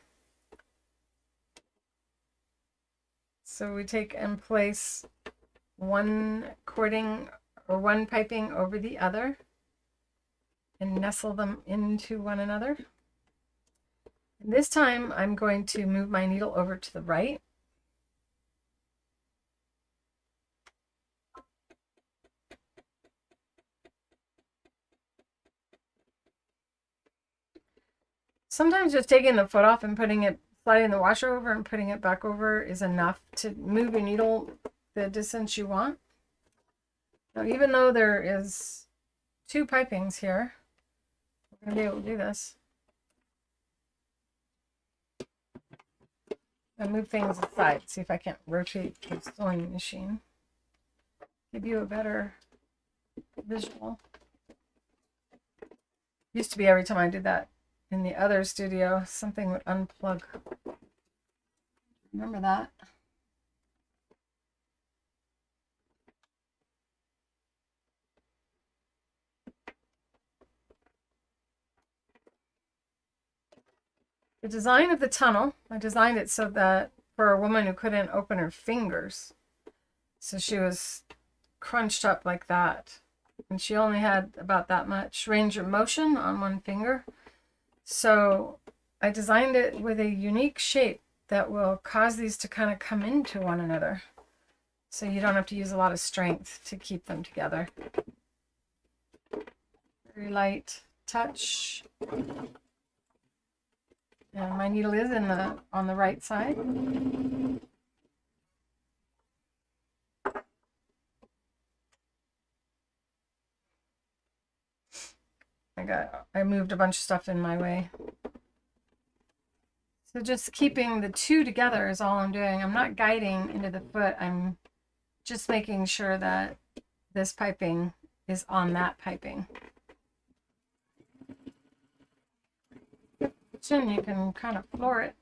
So we take and place one cording or one piping over the other and nestle them into one another. And this time I'm going to move my needle over to the right. Sometimes just taking the foot off and sliding the washer over and putting it back over is enough to move your needle the distance you want. Now, even though there is 2 pipings here, we're going to be able to do this. I move things aside, see if I can't rotate the sewing machine. Give you a better visual. Used to be every time I did that in the other studio, something would unplug. Remember that? The design of the tunnel, I designed it so that for a woman who couldn't open her fingers. So she was crunched up like that. And she only had about that much range of motion on one finger. So I designed it with a unique shape that will cause these to kind of come into one another. So you don't have to use a lot of strength to keep them together. Very light touch. And my needle is on the right side. I moved a bunch of stuff in my way. So just keeping the two together is all I'm doing. I'm not guiding into the foot. I'm just making sure that this piping is on that piping. Then you can kind of floor it.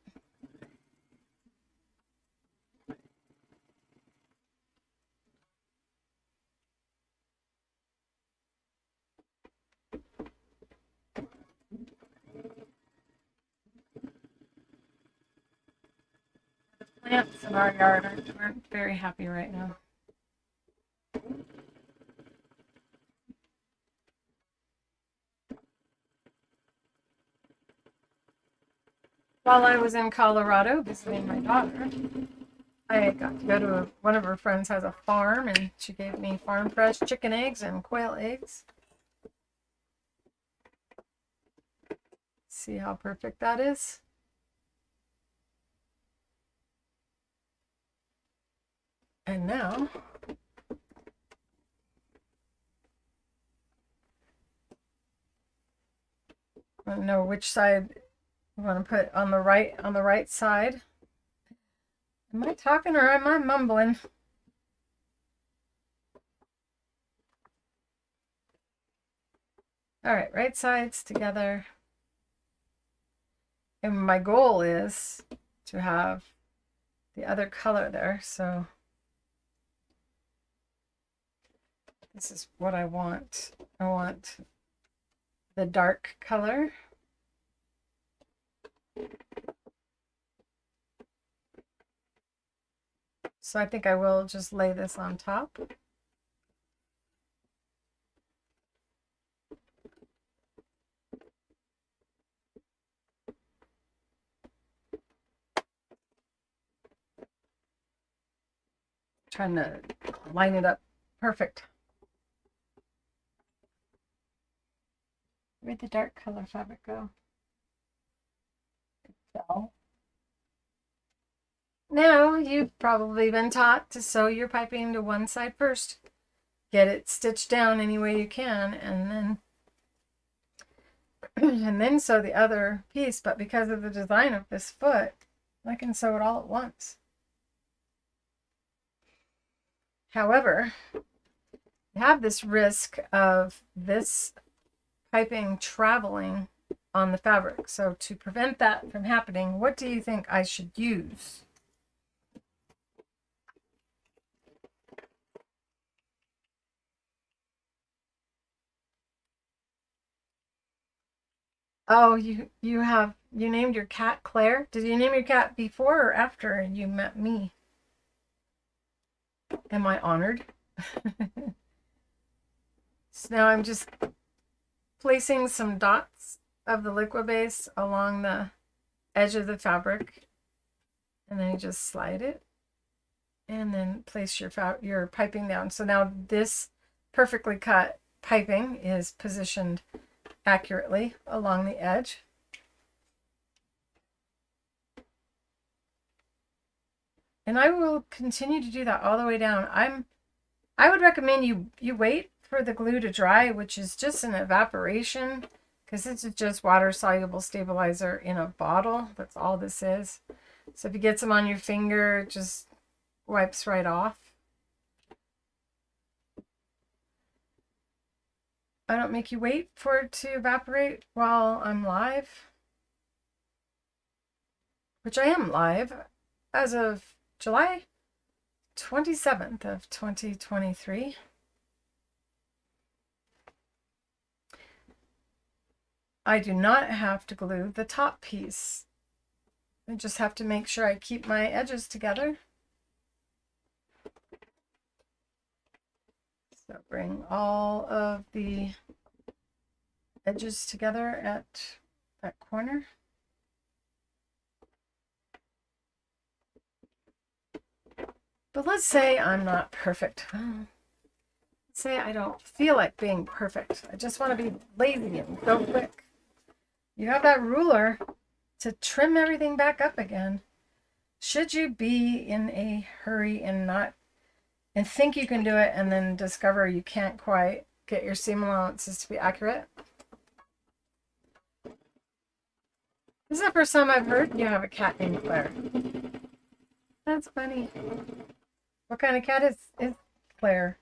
The plants in our yard aren't very happy right now. While I was in Colorado visiting my daughter, I got to go to one of her friends has a farm, and she gave me farm fresh chicken eggs and quail eggs. See how perfect that is? And now I don't know which side you want to put on the right side. Am I talking or am I mumbling? All right, right sides together. And my goal is to have the other color there. So this is what I want. I want the dark color. So I think I will just lay this on top. Trying to line it up perfect. Where'd the dark color fabric go? It fell. Now, you've probably been taught to sew your piping to one side first. Get it stitched down any way you can, and then sew the other piece. But because of the design of this foot, I can sew it all at once. However, you have this risk of this piping traveling on the fabric. So to prevent that from happening, what do you think I should use? Oh, you named your cat Claire? Did you name your cat before or after you met me? Am I honored? So now I'm just placing some dots of the liquid base along the edge of the fabric, and then you just slide it and then place your piping down. So now this perfectly cut piping is positioned accurately along the edge. And I will continue to do that all the way down. I would recommend you wait for the glue to dry, which is just an evaporation, because this is just water soluble stabilizer in a bottle. That's all this is. So if you get some on your finger, it just wipes right off. I don't make you wait for it to evaporate while I'm live, which I am live as of July 27th of 2023. I do not have to glue the top piece. I just have to make sure I keep my edges together. So bring all of the edges together at that corner. But let's say I'm not perfect. Let's say I don't feel like being perfect. I just want to be lazy and go quick. You have that ruler to trim everything back up again. Should you be in a hurry and think you can do it and then discover you can't quite get your seam allowances to be accurate? This is the first time I've heard you have a cat named Claire. That's funny. What kind of cat is Claire?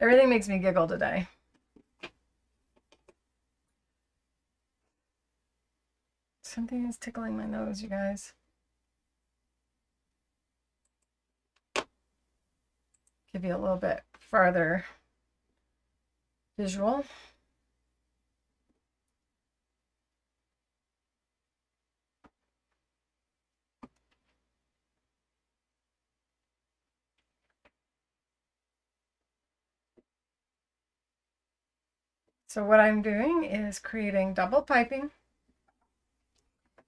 Everything makes me giggle today. Something is tickling my nose, you guys. Give you a little bit farther visual. So what I'm doing is creating double piping,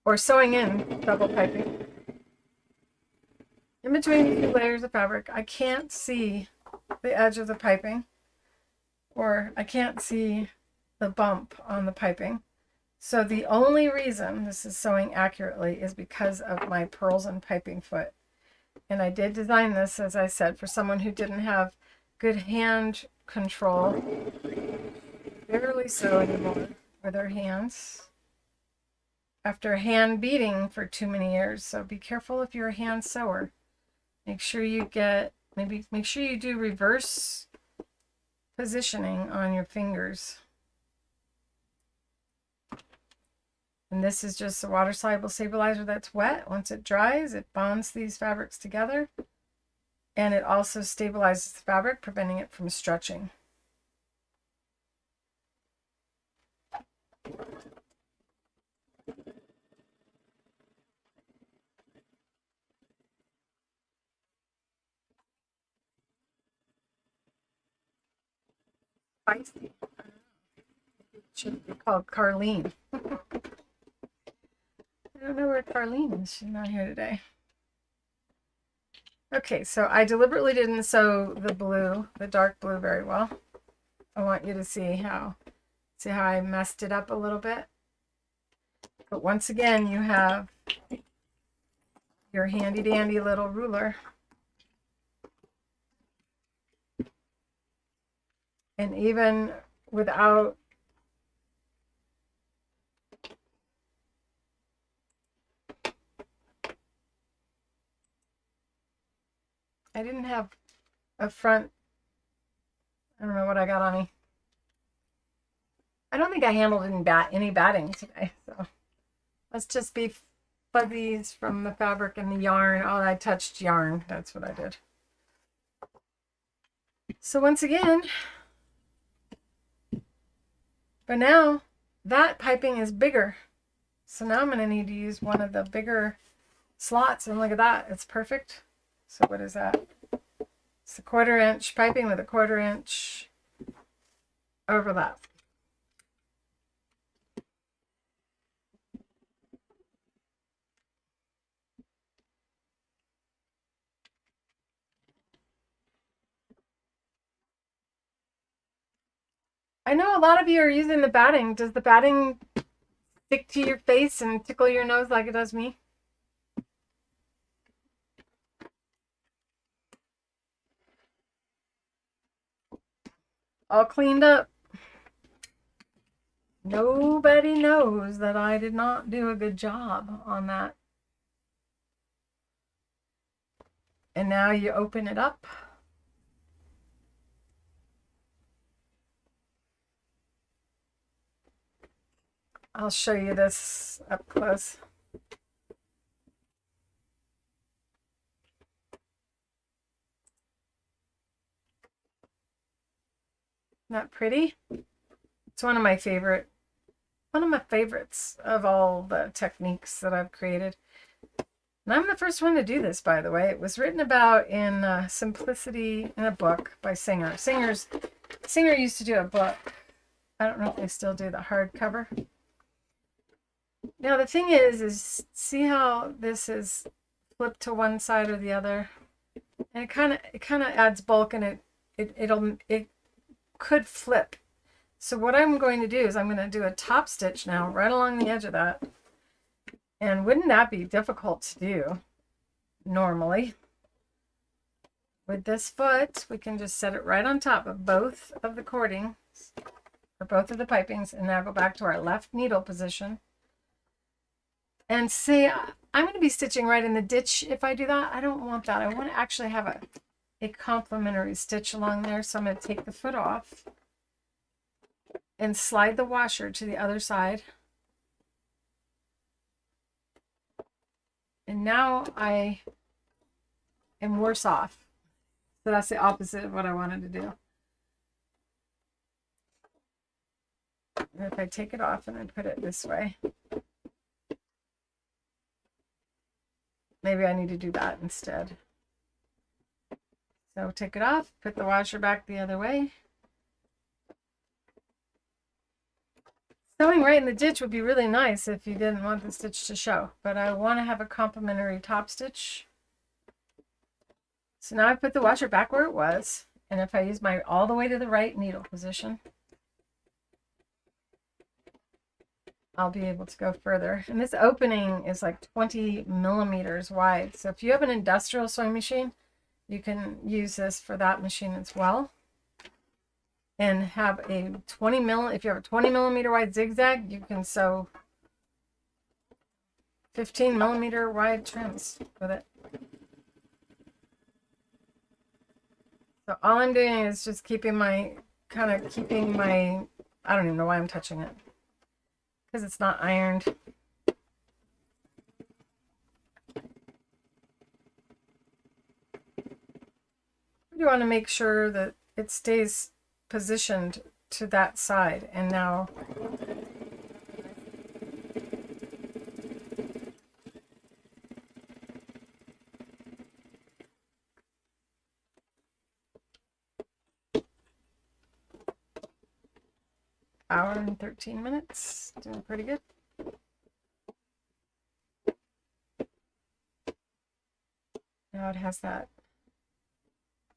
or sewing in double piping in between 2 layers of fabric. I can't see the edge of the piping, or I can't see the bump on the piping. So the only reason this is sewing accurately is because of my pearls and piping foot. And I did design this, as I said, for someone who didn't have good hand control. Barely sew anymore with their hands after hand beating for too many years. So be careful if you're a hand sewer. Make sure you make sure you do reverse positioning on your fingers. And this is just a water soluble stabilizer that's wet. Once it dries, it bonds these fabrics together, and it also stabilizes the fabric, preventing it from stretching. Feisty. It should be called Carlene. I don't know where Carlene is. She's not here today. Okay, so I deliberately didn't sew the dark blue very well. I want you to see how I messed it up a little bit. But once again, you have your handy dandy little ruler. And even without I didn't have a front, I don't know what I got on me. I don't think I handled any batting today, so let's just be fuzzies from the fabric and the yarn. Oh, I touched yarn. That's what I did. So once again, but now that piping is bigger. So now I'm going to need to use one of the bigger slots, and look at that. It's perfect. So what is that? It's a 1/4 inch piping with a 1/4 inch overlap. I know a lot of you are using the batting. Does the batting stick to your face and tickle your nose like it does me? All cleaned up. Nobody knows that I did not do a good job on that. And now you open it up. I'll show you this up close. Not pretty? It's one of my favorites of all the techniques that I've created. And I'm the first one to do this, by the way. It was written about in Simplicity in a book by Singer. Singer used to do a book. I don't know if they still do the hardcover. Now the thing is see how this is flipped to one side or the other, and it kind of adds bulk, and it could flip. So what I'm going to do is I'm going to do a top stitch now right along the edge of that. And wouldn't that be difficult to do normally? With this foot, we can just set it right on top of both of the cordings, or both of the pipings, and now go back to our left needle position. And say, I'm going to be stitching right in the ditch if I do that. I don't want that. I want to actually have a complementary stitch along there. So I'm going to take the foot off and slide the washer to the other side. And now I am worse off. So that's the opposite of what I wanted to do. And if I take it off and I put it this way, maybe I need to do that instead. So take it off, put the washer back the other way. Sewing right in the ditch would be really nice if you didn't want the stitch to show, but I want to have a complementary top stitch. So now I put the washer back where it was, and if I use my all the way to the right needle position, I'll be able to go further. And this opening is like 20 millimeters wide. So if you have an industrial sewing machine, you can use this for that machine as well. And have a if you have a 20 millimeter wide zigzag, you can sew 15 millimeter wide trims with it. So all I'm doing is just keeping my, I don't even know why I'm touching it, because it's not ironed. You want to make sure that it stays positioned to that side. And now hour and 13 minutes, doing pretty good. Now it has that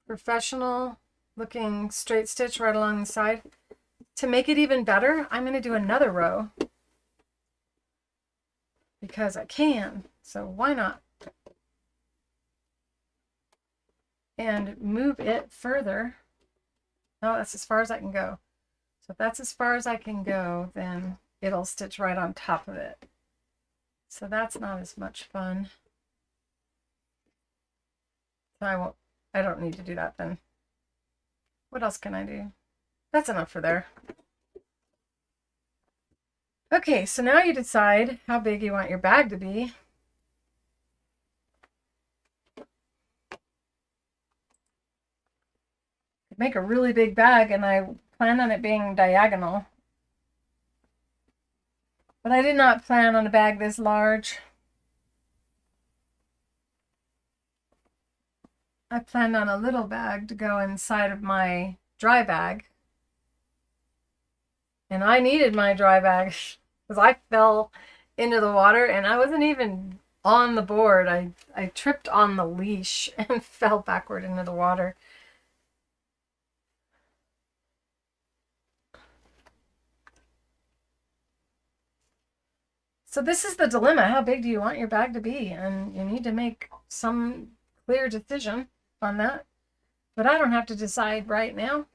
professional looking straight stitch right along the side. To make it even better, I'm going to do another row because I can, so why not? And move it further. No, that's as far as I can go. So if that's as far as I can go, then it'll stitch right on top of it. So that's not as much fun. So I don't need to do that then. What else can I do? That's enough for there. Okay, so now you decide how big you want your bag to be. Make a really big bag, and I plan on it being diagonal. But I did not plan on a bag this large. I planned on a little bag to go inside of my dry bag. And I needed my dry bag because I fell into the water and I wasn't even on the board. I tripped on the leash and fell backward into the water. So this is the dilemma. How big do you want your bag to be? And you need to make some clear decision on that. But I don't have to decide right now.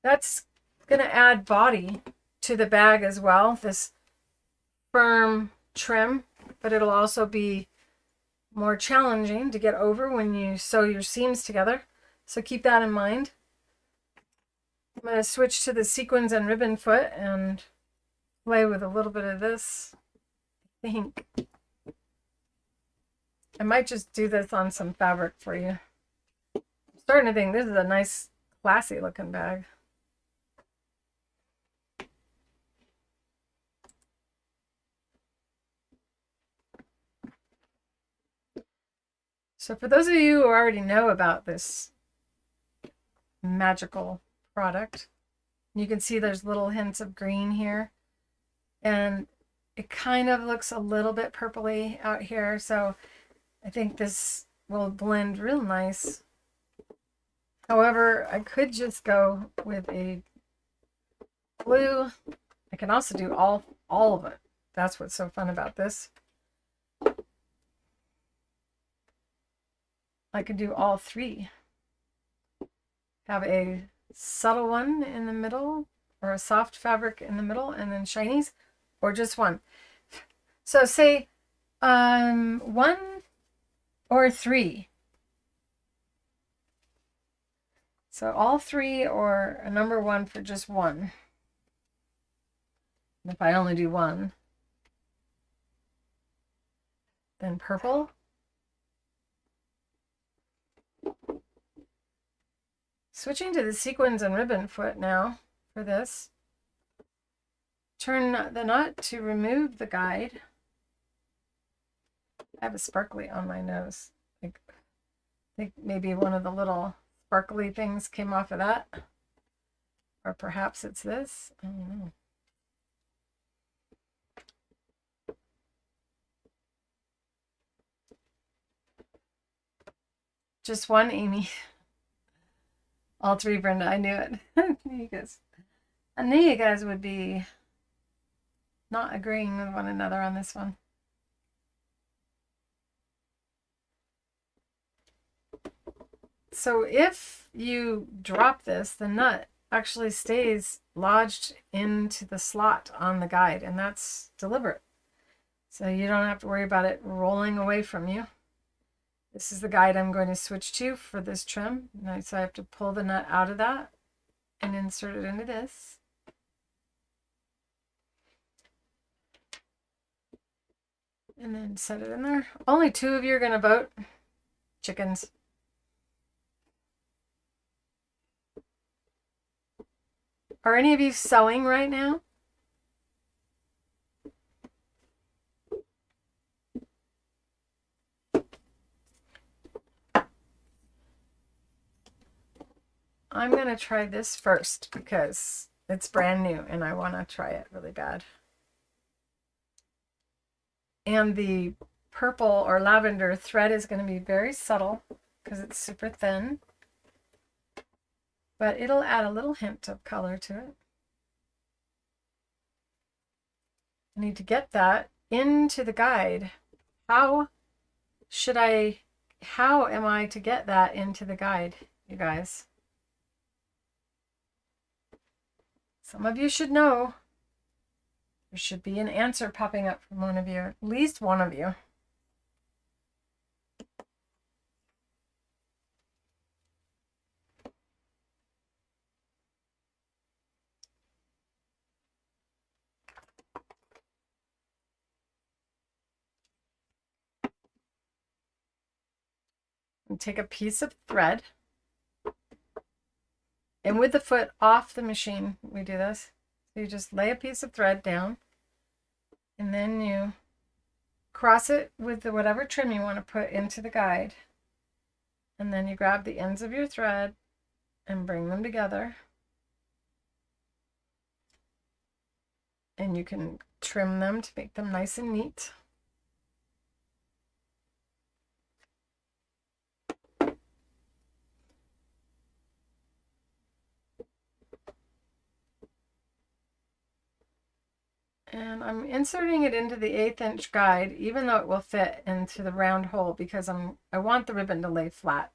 That's going to add body to the bag as well, this firm trim, but it'll also be more challenging to get over when you sew your seams together. So keep that in mind. I'm going to switch to the sequins and ribbon foot and play with a little bit of this. I think I might just do this on some fabric for you. I'm starting to think this is a nice, classy looking bag. So for those of you who already know about this magical product, you can see there's little hints of green here, and it kind of looks a little bit purpley out here, so I think this will blend real nice. However, I could just go with a blue. I can also do all of it. That's what's so fun about this. I could do all three. Have a subtle one in the middle, or a soft fabric in the middle, and then shinies, or just one. So say 1 or 3. So all 3 or a number 1 for just one. And if I only do one, then purple. Switching to the sequins and ribbon foot now for this. Turn the nut to remove the guide. I have a sparkly on my nose. I think maybe one of the little sparkly things came off of that. Or perhaps it's this. I don't know. Just one, Amy. All 3, Brenda. I knew it. I knew you guys would be not agreeing with one another on this one. So if you drop this, the nut actually stays lodged into the slot on the guide, and that's deliberate. So you don't have to worry about it rolling away from you. This is the guide I'm going to switch to for this trim. So I have to pull the nut out of that and insert it into this. And then set it in there. Only 2 of you are going to vote. Chickens. Are any of you sewing right now? I'm going to try this first because it's brand new and I want to try it really bad. And the purple or lavender thread is going to be very subtle because it's super thin, but it'll add a little hint of color to it. I need to get that into the guide. How am I to get that into the guide, you guys? Some of you should know. There should be an answer popping up from one of you, at least one of you. And take a piece of thread. And with the foot off the machine, we do this. So you just lay a piece of thread down, and then you cross it with the whatever trim you want to put into the guide. And then you grab the ends of your thread and bring them together. And you can trim them to make them nice and neat. And I'm inserting it into the 1/8 inch guide, even though it will fit into the round hole, because I want the ribbon to lay flat.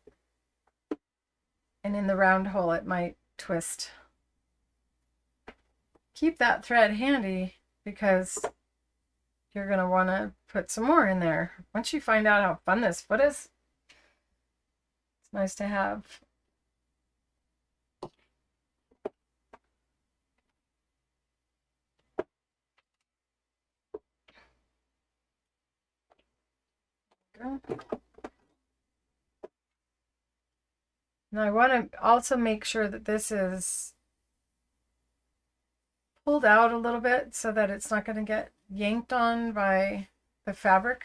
And in the round hole, it might twist. keep that thread handy because you're going to want to put some more in there. Once you find out how fun this foot is, it's nice to have. Now I want to also make sure that this is pulled out a little bit so that it's not going to get yanked on by the fabric.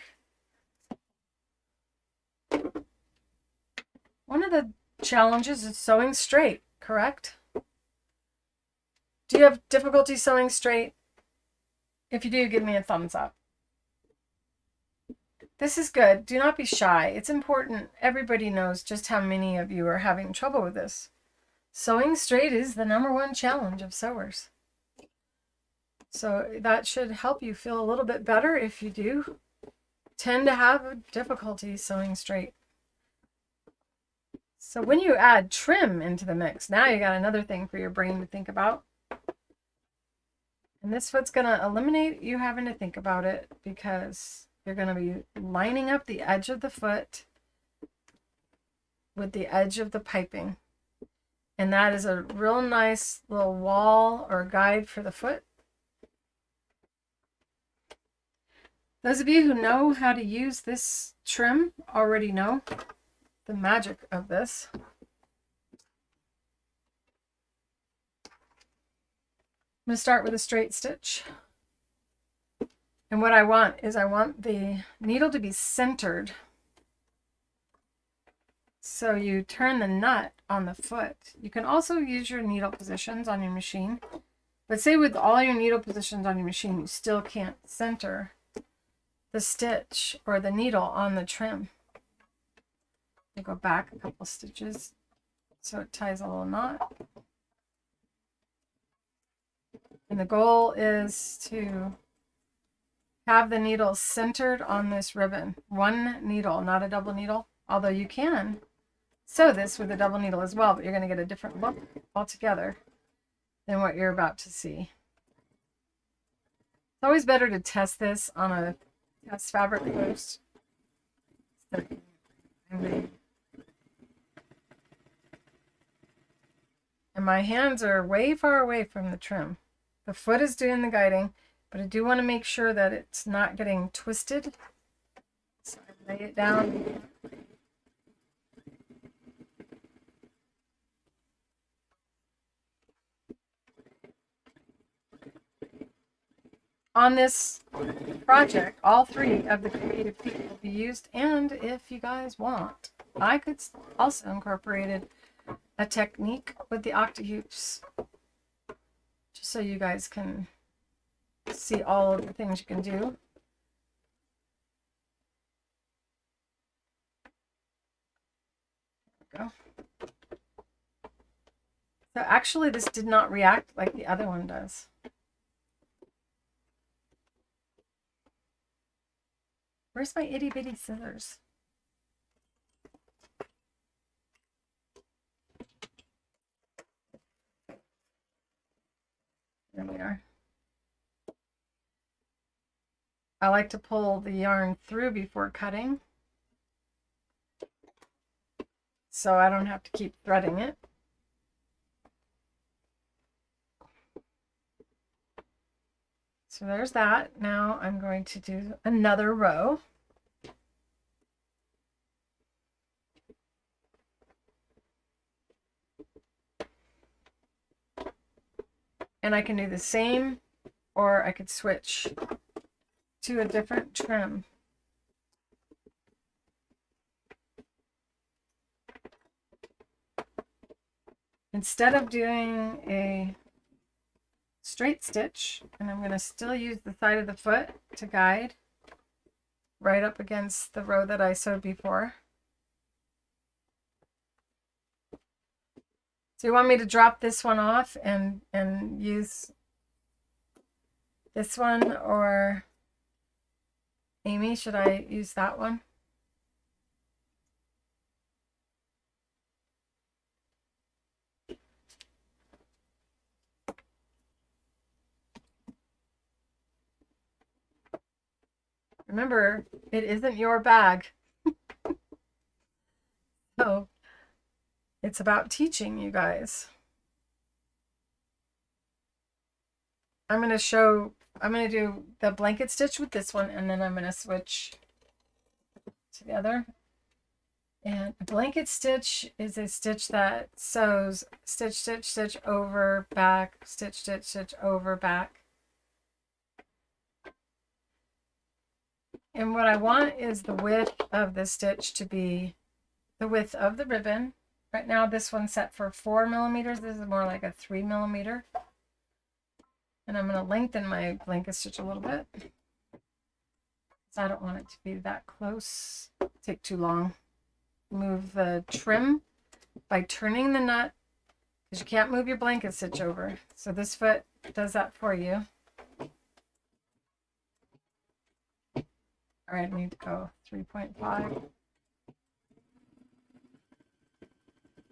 One of the challenges is sewing straight, correct? Do you have difficulty sewing straight? If you do, give me a thumbs up. This is good. Do not be shy. It's important. Everybody knows just how many of you are having trouble with this. Sewing straight is the #1 challenge of sewers. So that should help you feel a little bit better if you do tend to have difficulty sewing straight. So when you add trim into the mix, now you got another thing for your brain to think about. And this foot's going to eliminate you having to think about it because you're going to be lining up the edge of the foot with the edge of the piping. And that is a real nice little wall or guide for the foot. Those of you who know how to use this trim already know the magic of this. I'm going to start with a straight stitch. And what I want is I want the needle to be centered. So you turn the nut on the foot. You can also use your needle positions on your machine. But say with all your needle positions on your machine, you still can't center the stitch or the needle on the trim. You go back a couple stitches so it ties a little knot. And the goal is to have the needle centered on this ribbon. One needle, not a double needle, although you can sew this with a double needle as well, but you're going to get a different look altogether than what you're about to see. It's always better to test this on a test fabric first. And my hands are way far away from the trim. The foot is doing the guiding, but I do want to make sure that it's not getting twisted. So I lay it down. On this project, all 3 of the creative feet will be used, and if you guys want, I could also incorporate a technique with the octahoops, just so you guys can see all of the things you can do. There we go. So actually this did not react like the other one does. Where's my itty bitty scissors? There we are. I like to pull the yarn through before cutting, so I don't have to keep threading it. So there's that. Now I'm going to do another row. And I can do the same, or I could switch to a different trim. Instead of doing a straight stitch, and I'm going to still use the side of the foot to guide right up against the row that I sewed before. So you want me to drop this one off and use this one, or Amy, should I use that one? Remember, it isn't your bag. So it's about teaching you guys. I'm going to do the blanket stitch with this one, and then I'm going to switch to the other. And a blanket stitch is a stitch that sews stitch, stitch, stitch over, back, stitch, stitch, stitch over, back. And what I want is the width of the stitch to be the width of the ribbon. Right now this one's set for 4 millimeters. This is more like a 3 millimeter. And I'm going to lengthen my blanket stitch a little bit, because I don't want it to be that close, take too long. Move the trim by turning the nut, because you can't move your blanket stitch over. So this foot does that for you. All right, I need to go 3.5.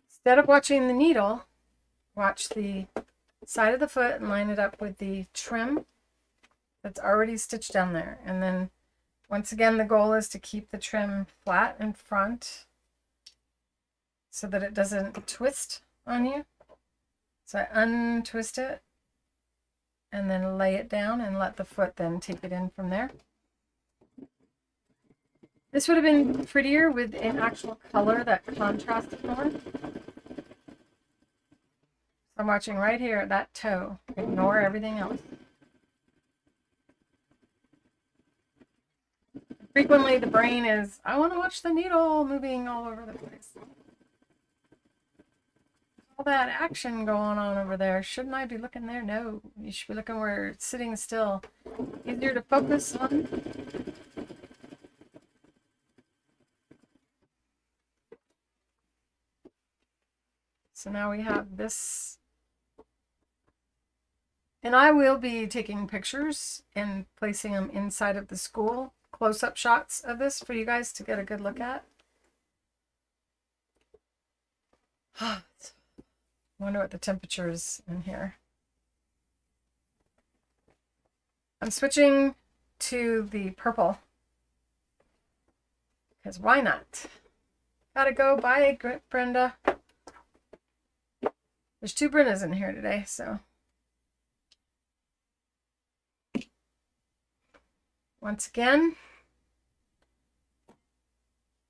Instead of watching the needle, watch the side of the foot and line it up with the trim that's already stitched down there. And then once again, the goal is to keep the trim flat in front so that it doesn't twist on you. So I untwist it and then lay it down and let the foot then take it in from there. This would have been prettier with an actual color that contrasted more. I'm watching right here at that toe. Ignore everything else. Frequently the brain is, I want to watch the needle moving all over the place. All that action going on over there. Shouldn't I be looking there? No, you should be looking where it's sitting still. Easier to focus on. So now we have this. And I will be taking pictures and placing them inside of the school, close-up shots of this for you guys to get a good look at. Wonder what the temperature is in here. I'm switching to the purple, because why not? Gotta go. Bye, Brenda. There's 2 Brendas in here today, so. Once again,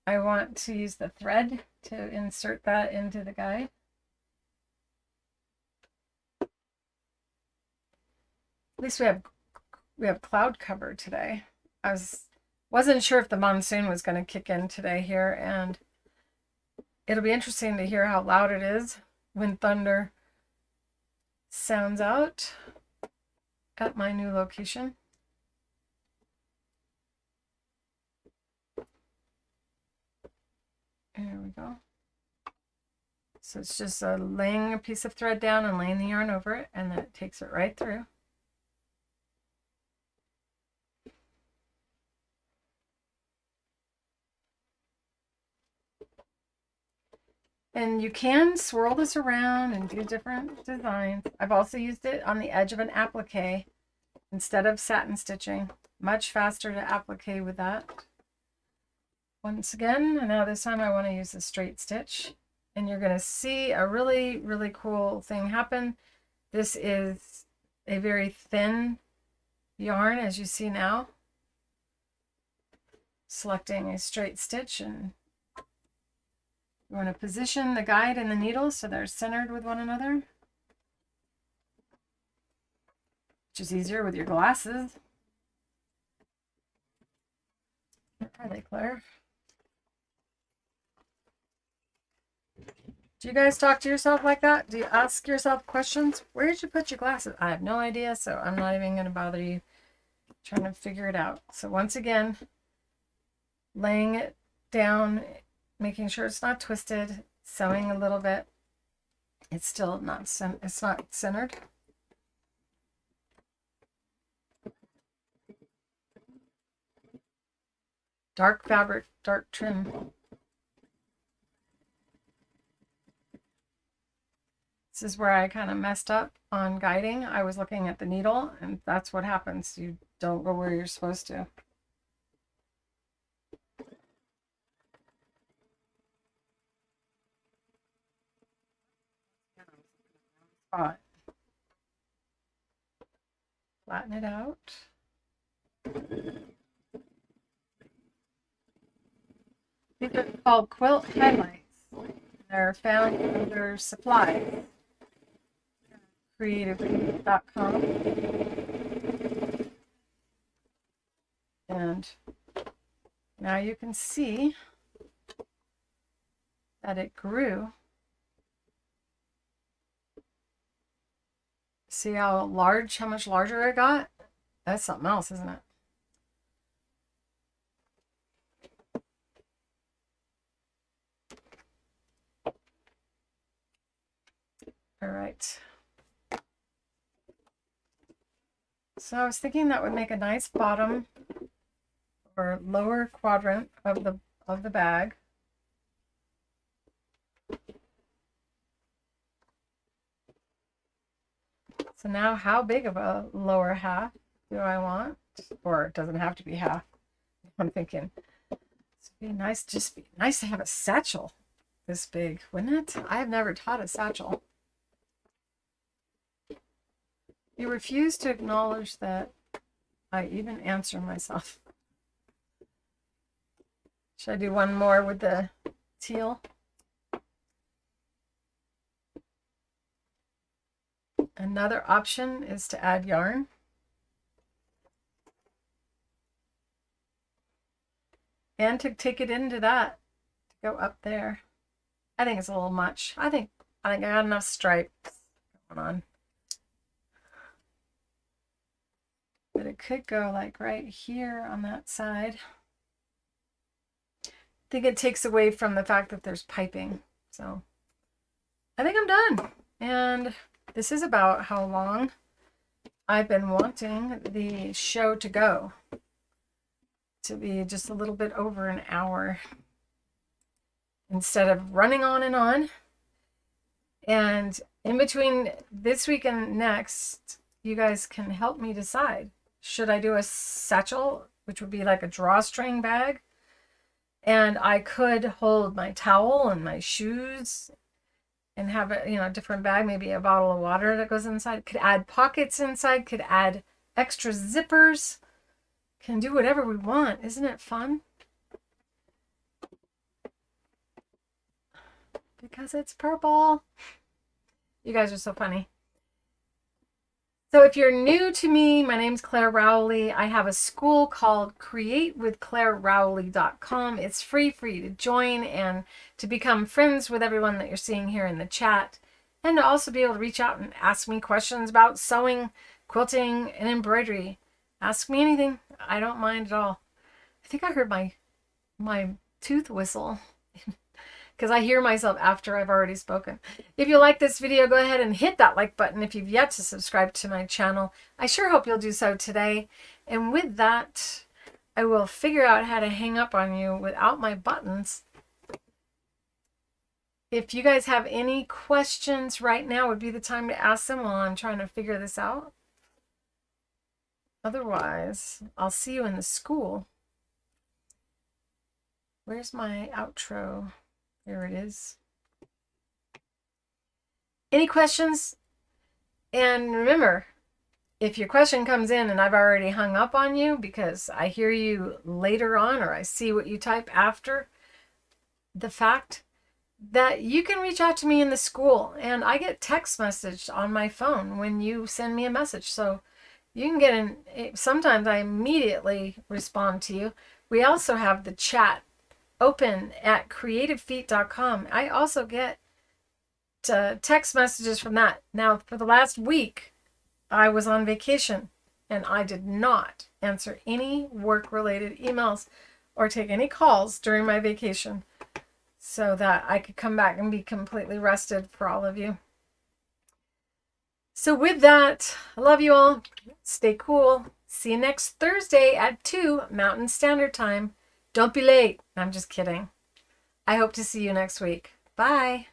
I want to use the thread to insert that into the guide. At least we have cloud cover today. I wasn't sure if the monsoon was going to kick in today here, and it'll be interesting to hear how loud it is when thunder sounds out at my new location. There we go. So it's just laying a piece of thread down and laying the yarn over it, and then it takes it right through. And you can swirl this around and do different designs. I've also used it on the edge of an applique instead of satin stitching. Much faster to applique with that. Once again, and now this time I want to use a straight stitch. And you're going to see a really, really cool thing happen. This is a very thin yarn, as you see now. Selecting a straight stitch, and you want to position the guide and the needle so they're centered with one another, which is easier with your glasses. Are they, Claire? Do you guys talk to yourself like that? Do you ask yourself questions? Where did you put your glasses? I have no idea, so I'm not even going to bother you trying to figure it out. So once again, laying it down, making sure it's not twisted, sewing a little bit. It's still not centered. Dark fabric, dark trim. This is where I kind of messed up on guiding. I was looking at the needle, and that's what happens. You don't go where you're supposed to. pot. Flatten it out. These are called quilt highlights. They're found under supplies. Creative.com. And now you can see that it grew. See how much larger it got? That's something else, isn't it? All right. So I was thinking that would make a nice bottom or lower quadrant of the bag. So now how big of a lower half do I want? Or it doesn't have to be half. I'm thinking it'd be nice, just be nice to have a satchel this big, wouldn't it? I have never taught a satchel. You refuse to acknowledge that I even answer myself. Should I do one more with the teal? Another option is to add yarn. And to take it into that, to go up there. I think it's a little much. I think I got enough stripes going on. But it could go like right here on that side. I think it takes away from the fact that there's piping. So I think I'm done. And this is about how long I've been wanting the show to go. To be just a little bit over an hour. Instead of running on and on. And in between this week and next, you guys can help me decide. Should I do a satchel, which would be like a drawstring bag? And I could hold my towel and my shoes and have a, you know, different bag, maybe a bottle of water that goes inside. Could add pockets inside, could add extra zippers. Can do whatever we want. Isn't it fun? Because it's purple. You guys are so funny. So if you're new to me, my name's Claire Rowley. I have a school called createwithclairerowley.com. It's free for you to join and to become friends with everyone that you're seeing here in the chat. And to also be able to reach out and ask me questions about sewing, quilting, and embroidery. Ask me anything. I don't mind at all. I think I heard my tooth whistle. Because I hear myself after I've already spoken. If you like this video, go ahead and hit that like button. If you've yet to subscribe to my channel, I sure hope you'll do so today. And with that, I will figure out how to hang up on you without my buttons. If you guys have any questions right now, would be the time to ask them while I'm trying to figure this out. Otherwise, I'll see you in the school. Where's my outro? There it is. Any questions? And remember, if your question comes in and I've already hung up on you because I hear you later on or I see what you type after the fact, that you can reach out to me in the school and I get text message on my phone when you send me a message. So you can get in, sometimes I immediately respond to you. We also have the chat open at creativefeet.com. I also get text messages from that. Now, for the last week, I was on vacation and I did not answer any work-related emails or take any calls during my vacation so that I could come back and be completely rested for all of you. So with that, I love you all. Stay cool. See you next Thursday at 2 Mountain Standard Time. Don't be late. I'm just kidding. I hope to see you next week. Bye.